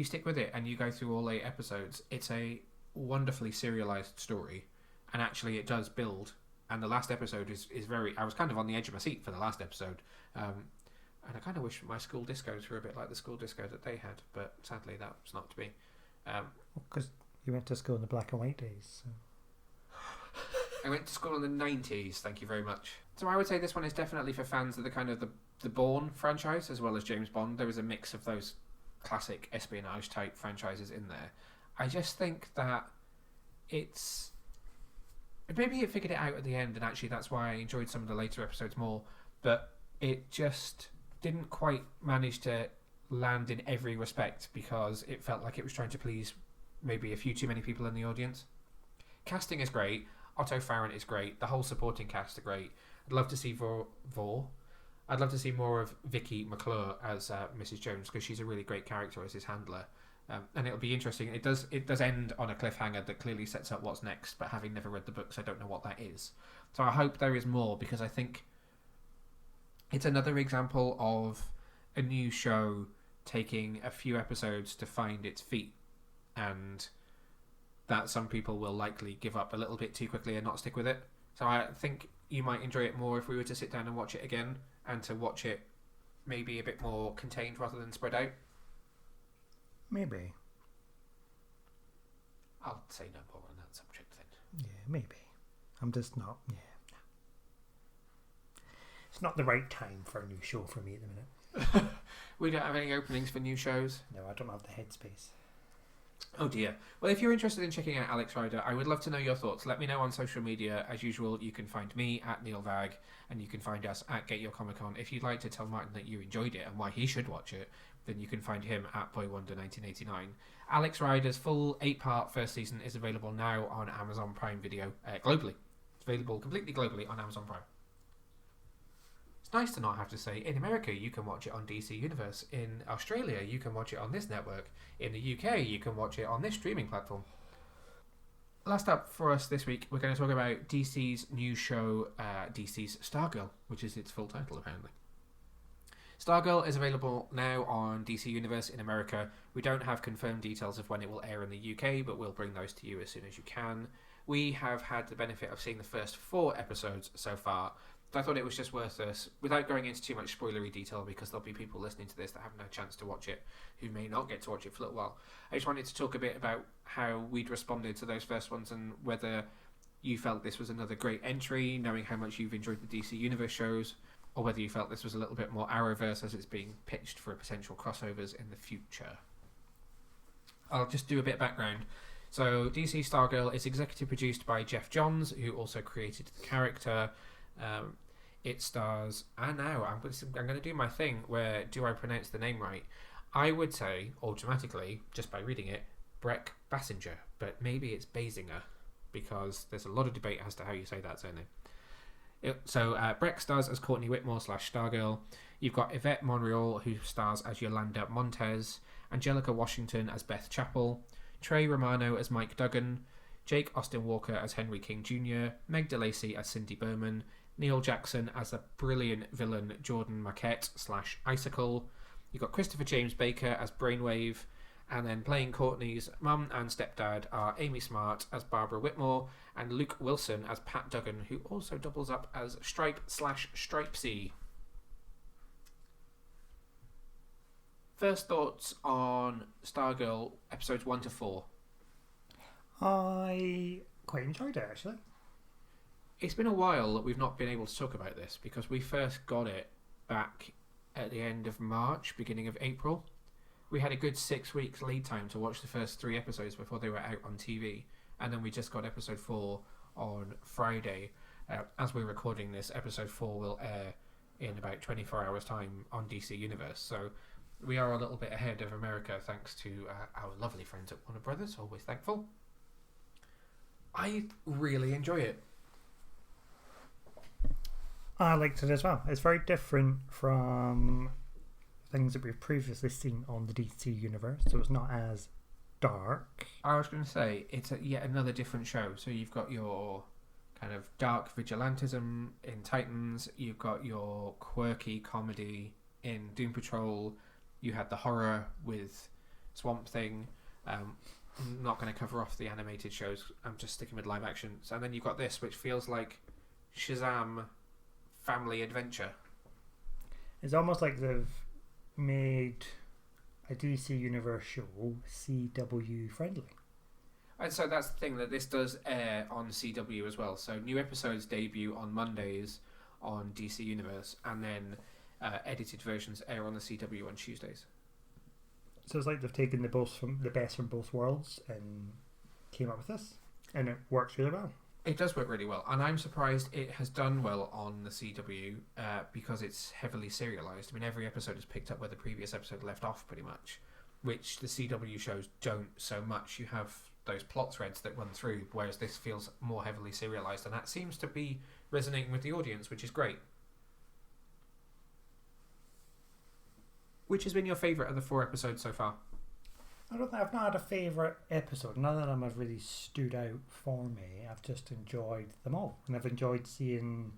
stick with it and you go through all 8 episodes, it's a wonderfully serialized story, and actually it does build. And the last episode is very... I was kind of on the edge of my seat for the last episode, and I kind of wish my school discos were a bit like the school disco that they had, but sadly that's not to be. Because you went to school in the black and white days. So. I went to school in the 90s, thank you very much. So I would say this one is definitely for fans of the kind of the Bourne franchise, as well as James Bond. There is a mix of those classic espionage type franchises in there. I just think that it's... Maybe it figured it out at the end, and actually that's why I enjoyed some of the later episodes more, but it just didn't quite manage to land in every respect, because it felt like it was trying to please maybe a few too many people in the audience. Casting is great. Otto Farrant is great. The whole supporting cast are great. I'd love to see I'd love to see more of Vicky McClure as Mrs. Jones, because she's a really great character as his handler. And it'll be interesting. It does end on a cliffhanger that clearly sets up what's next, but having never read the books, I don't know what that is. So I hope there is more, because I think it's another example of a new show taking a few episodes to find its feet, and that some people will likely give up a little bit too quickly and not stick with it. So I think you might enjoy it more if we were to sit down and watch it again, and to watch it maybe a bit more contained rather than spread out. Maybe. I'll say no more on that subject maybe. I'm just not. Yeah. It's not the right time for a new show for me at the minute. We don't have any openings for new shows. No, I don't have the headspace. Oh dear. Well, if you're interested in checking out Alex Rider, I would love to know your thoughts. Let me know on social media. As usual, you can find me at Neil Vag, and you can find us at Get Your Comic Con. If you'd like to tell Martin that you enjoyed it and why he should watch it, then you can find him at BoyWonder1989. Alex Rider's full 8-part first season is available now on Amazon Prime Video globally. It's available completely globally on Amazon Prime. It's nice to not have to say, in America you can watch it on DC Universe, in Australia you can watch it on this network, in the UK you can watch it on this streaming platform. Last up for us this week, we're going to talk about DC's new show, DC's Stargirl, which is its full title apparently. Stargirl is available now on DC Universe in America. We don't have confirmed details of when it will air in the UK, but we'll bring those to you as soon as you can. We have had the benefit of seeing the first 4 episodes so far, so I thought it was just worth us, without going into too much spoilery detail, because there'll be people listening to this that haven't had a chance to watch it, who may not get to watch it for a little while. I just wanted to talk a bit about how we'd responded to those first ones and whether you felt this was another great entry, knowing how much you've enjoyed the DC Universe shows, or whether you felt this was a little bit more Arrowverse as it's being pitched for potential crossovers in the future. I'll just do a bit of background. So DC Stargirl is executive produced by Geoff Johns, who also created the character. It stars, I'm going to do my thing where, do I pronounce the name right? I would say, automatically, just by reading it, Breck Basinger, but maybe it's Basinger, because there's a lot of debate as to how you say that surname. Breck stars as Courtney Whitmore / Stargirl. You've got Yvette Monreal, who stars as Yolanda Montez, Angelica Washington as Beth Chappell, Trey Romano as Mike Duggan, Jake Austin Walker as Henry King Jr., Meg DeLacy as Cindy Bowman, Neil Jackson as the brilliant villain Jordan Maquette / Icicle. You've got Christopher James Baker as Brainwave, and then playing Courtney's mum and stepdad are Amy Smart as Barbara Whitmore and Luke Wilson as Pat Duggan, who also doubles up as Stripe / Stripesy. First thoughts on Stargirl episodes 1 to 4. I quite enjoyed it, actually. It's been a while that we've not been able to talk about this, because we first got it back at the end of March, beginning of April. We had a good 6 weeks lead time to watch the first 3 episodes before they were out on TV, and then we just got episode 4 on Friday. As we're recording this, episode 4 will air in about 24 hours time on DC Universe, so we are a little bit ahead of America thanks to our lovely friends at Warner Brothers, always thankful. I really enjoy it. I liked it as well. It's very different from things that we've previously seen on the DC Universe, so it's not as dark. I was going to say, it's yet another different show. So you've got your kind of dark vigilantism in Titans, you've got your quirky comedy in Doom Patrol, you had the horror with Swamp Thing. I'm not going to cover off the animated shows, I'm just sticking with live action. And then you've got this, which feels like Shazam family adventure. It's almost like they've made a DC Universe show CW friendly. And so that's the thing, that this does air on CW as well. So new episodes debut on Mondays on DC Universe, and then edited versions air on the CW on Tuesdays. So it's like they've taken the best from both worlds and came up with this, and it works really well. It does work really well, and I'm surprised it has done well on the CW because it's heavily serialized. I mean, every episode is picked up where the previous episode left off, pretty much, which the CW shows don't so much. You have those plot threads that run through, whereas this feels more heavily serialized, and that seems to be resonating with the audience, which is great. Which has been your favourite of the 4 episodes so far? I've not had a favourite episode. None of them have really stood out for me. I've just enjoyed them all. And I've enjoyed seeing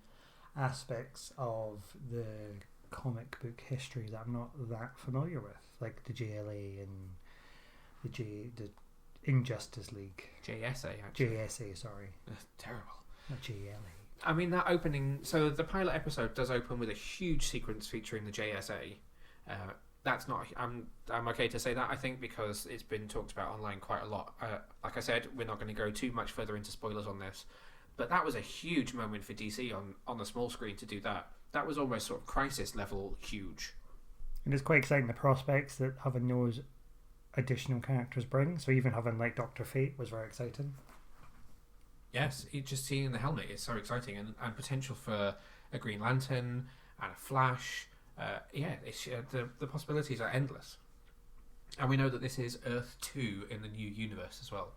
aspects of the comic book history that I'm not that familiar with. Like the JLA and the Injustice League. JSA, actually. JSA, sorry. Terrible. Not JLA. I mean, that opening... So the pilot episode does open with a huge sequence featuring the JSA. that's not. I'm okay to say that. I think because it's been talked about online quite a lot. Like I said, we're not going to go too much further into spoilers on this, but that was a huge moment for DC on the small screen to do that. That was almost sort of Crisis level huge. And it's quite exciting the prospects that having those additional characters bring. So even having like Dr. Fate was very exciting. Yes, just seeing the helmet is so exciting, and potential for a Green Lantern and a Flash. The possibilities are endless. And we know that this is Earth 2 in the new universe as well.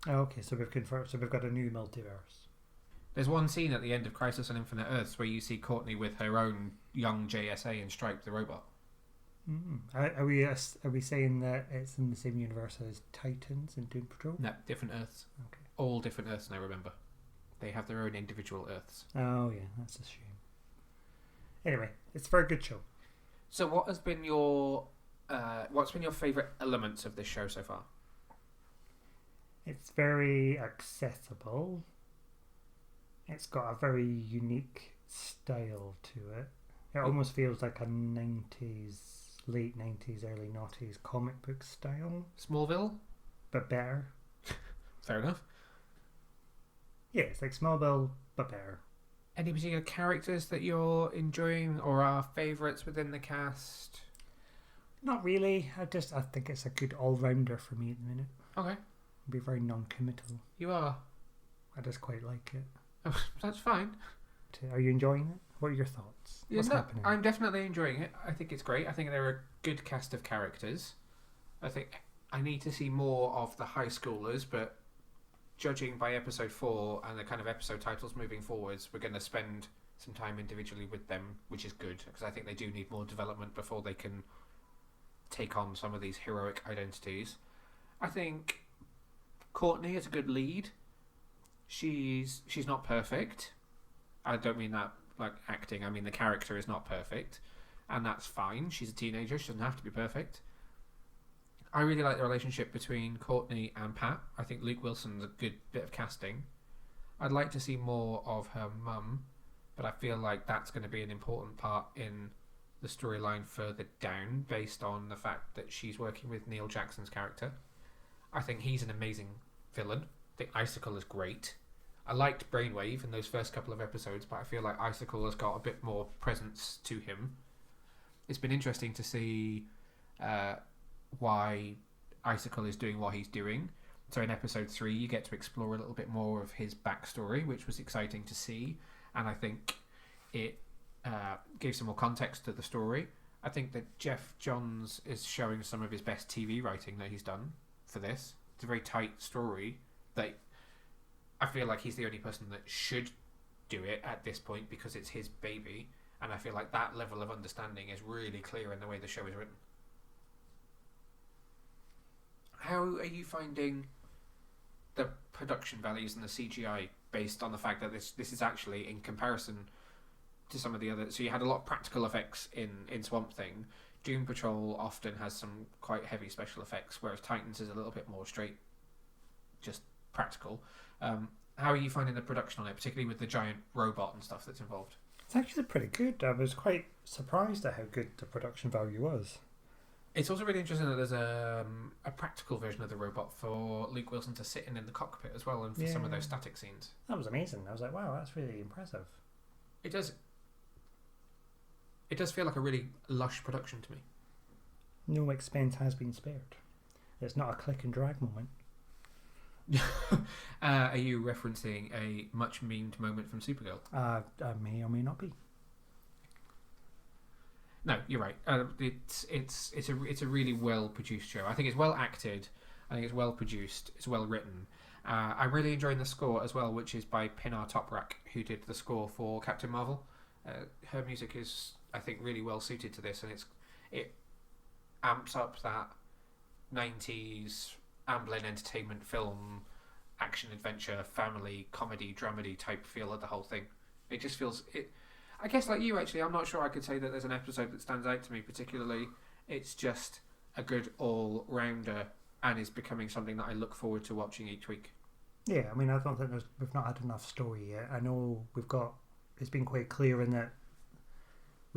Oh, okay, so we've confirmed. So we've got a new multiverse. There's one scene at the end of Crisis on Infinite Earths where you see Courtney with her own young JSA and Stripe the robot. Are we saying that it's in the same universe as Titans and Doom Patrol? No, different Earths. Okay. All different Earths now, remember. They have their own individual Earths. Oh yeah, that's a shame. Anyway, it's a very good show. So what's been your favourite elements of this show so far? It's very accessible. It's got a very unique style to it. It almost feels like a 90s, late 90s, early 90s comic book style. Smallville? But better. Fair enough. Yeah, it's like Smallville, but better. Any particular characters that you're enjoying or are favourites within the cast? Not really. I think it's a good all-rounder for me at the minute. Okay. I'll be very non-committal. You are? I just quite like it. Oh, that's fine. Are you enjoying it? What are your thoughts? What's happening? I'm definitely enjoying it. I think it's great. I think they're a good cast of characters. I think I need to see more of the high schoolers, but judging by episode 4 and the kind of episode titles moving forwards, we're going to spend some time individually with them, which is good, because I think they do need more development before they can take on some of these heroic identities. I think Courtney is a good lead. She's not perfect. I don't mean that like acting. I mean the character is not perfect, and that's fine. She's a teenager. She doesn't have to be perfect. I really like the relationship between Courtney and Pat. I think Luke Wilson's a good bit of casting. I'd like to see more of her mum, but I feel like that's going to be an important part in the storyline further down, based on the fact that she's working with Neil Jackson's character. I think he's an amazing villain. I think Icicle is great. I liked Brainwave in those first couple of episodes, but I feel like Icicle has got a bit more presence to him. It's been interesting to see why Icicle is doing what he's doing. So in episode 3 you get to explore a little bit more of his backstory, which was exciting to see, and I think it gave some more context to the story. I think that Geoff Johns is showing some of his best TV writing that he's done for this. It's a very tight story that I feel like he's the only person that should do it at this point because it's his baby, and I feel like that level of understanding is really clear in the way the show is written. How are you finding the production values and the CGI based on the fact that this is actually in comparison to some of the other... So you had a lot of practical effects in Swamp Thing. Doom Patrol often has some quite heavy special effects, whereas Titans is a little bit more straight, just practical. How are you finding the production on it, particularly with the giant robot and stuff that's involved? It's actually pretty good. I was quite surprised at how good the production value was. It's also really interesting that there's a practical version of the robot for Luke Wilson to sit in the cockpit as well, and for some of those static scenes. That was amazing. I was like, wow, that's really impressive. It does feel like a really lush production to me. No expense has been spared. It's not a click and drag moment. Are you referencing a much memed moment from Supergirl? I may or may not be. No, you're right. It's a really well produced show. I think it's well acted. I think it's well produced. It's well written. I'm really enjoying the score as well, which is by Pinar Toprak, who did the score for Captain Marvel. Her music is, I think, really well suited to this, and it amps up that 90s Amblin entertainment film, action adventure, family, comedy, dramedy type feel of the whole thing. It just feels... I guess like you, actually, I'm not sure I could say that there's an episode that stands out to me particularly. It's just a good all-rounder and is becoming something that I look forward to watching each week. Yeah, I mean, I don't think we've not had enough story yet. I know it's been quite clear in that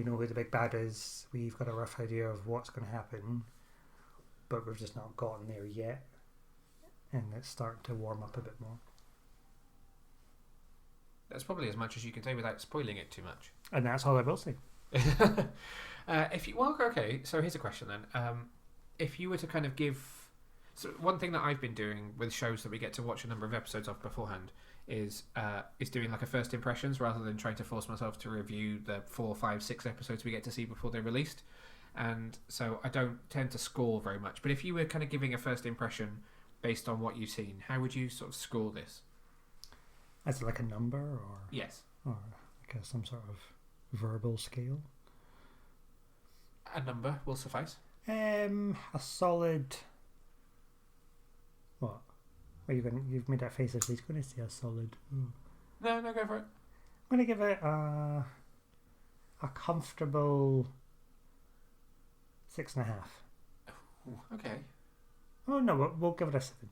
we know who the big bad is, we've got a rough idea of what's going to happen, but we've just not gotten there yet, and it's starting to warm up a bit more. That's probably as much as you can say without spoiling it too much. And that's all I will say. So here's a question then. If you were to kind of give... So one thing that I've been doing with shows that we get to watch a number of episodes of beforehand is doing like a first impressions rather than trying to force myself to review the 4, 5, 6 episodes we get to see before they're released. And so I don't tend to score very much. But if you were kind of giving a first impression based on what you've seen, how would you sort of score this? Is it like a number or? Yes. Or like some sort of verbal scale? A number will suffice. A solid... What? You've made that face as he's going to say a solid... No, go for it. I'm going to give it a comfortable 6.5. Ooh, okay. Oh no, we'll give it a 7.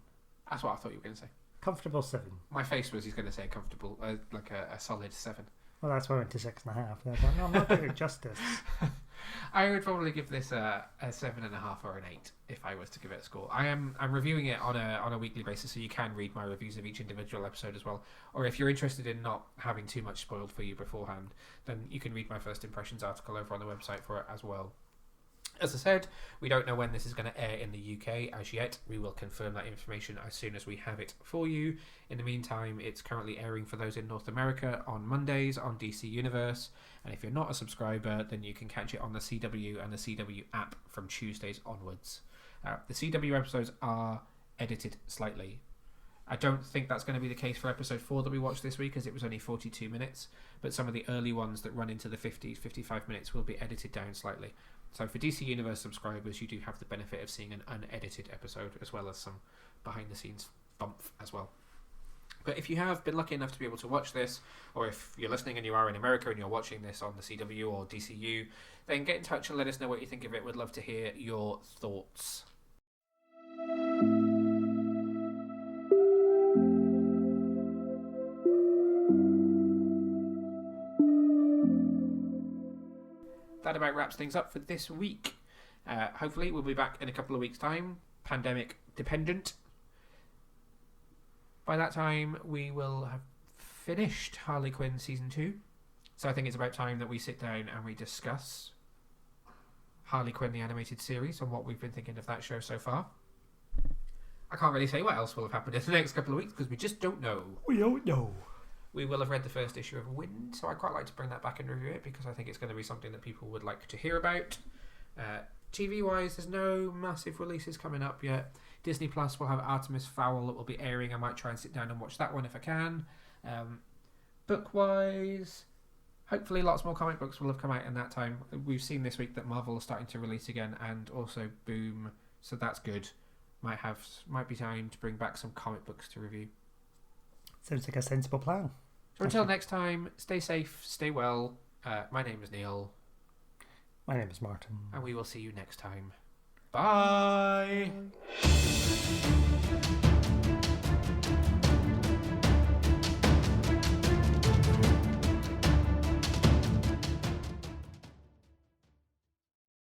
That's what I thought you were going to say. Comfortable 7. My face was he's going to say comfortable, like a solid 7. Well, that's why I went to 6.5. I thought, no, I'm not doing it justice. I would probably give this a 7.5 or an 8 if I was to give it a score. I'm reviewing it on a weekly basis, so you can read my reviews of each individual episode as well. Or if you're interested in not having too much spoiled for you beforehand, then you can read my first impressions article over on the website for it as well. As I said, we don't know when this is going to air in the UK as yet. We will confirm that information as soon as we have it for you. In the meantime, it's currently airing for those in North America on Mondays on DC Universe. And if you're not a subscriber, then you can catch it on the CW and the CW app from Tuesdays onwards. The CW episodes are edited slightly. I don't think that's going to be the case for episode 4 that we watched this week, as it was only 42 minutes. But some of the early ones that run into the 50s, 55 minutes will be edited down slightly. So for DC Universe subscribers, you do have the benefit of seeing an unedited episode, as well as some behind-the-scenes bump as well. But if you have been lucky enough to be able to watch this, or if you're listening and you are in America and you're watching this on the CW or DCU, then get in touch and let us know what you think of it. We'd love to hear your thoughts. That about wraps things up for this week. Hopefully we'll be back in a couple of weeks' time, pandemic dependent. By that time we will have finished Harley Quinn season 2, so I think it's about time that we sit down and we discuss Harley Quinn the animated series and what we've been thinking of that show so far. I can't really say what else will have happened in the next couple of weeks because we just don't know. We don't know. We will have read the first issue of Wynd, so I'd quite like to bring that back and review it because I think it's going to be something that people would like to hear about. TV-wise, there's no massive releases coming up yet. Disney Plus will have Artemis Fowl that will be airing. I might try and sit down and watch that one if I can. Book-wise, hopefully lots more comic books will have come out in that time. We've seen this week that Marvel is starting to release again, and also Boom, so that's good. Might be time to bring back some comic books to review. Sounds like a sensible plan. So until next time, stay safe, stay well. My name is Neil. My name is Martin. And we will see you next time. Bye!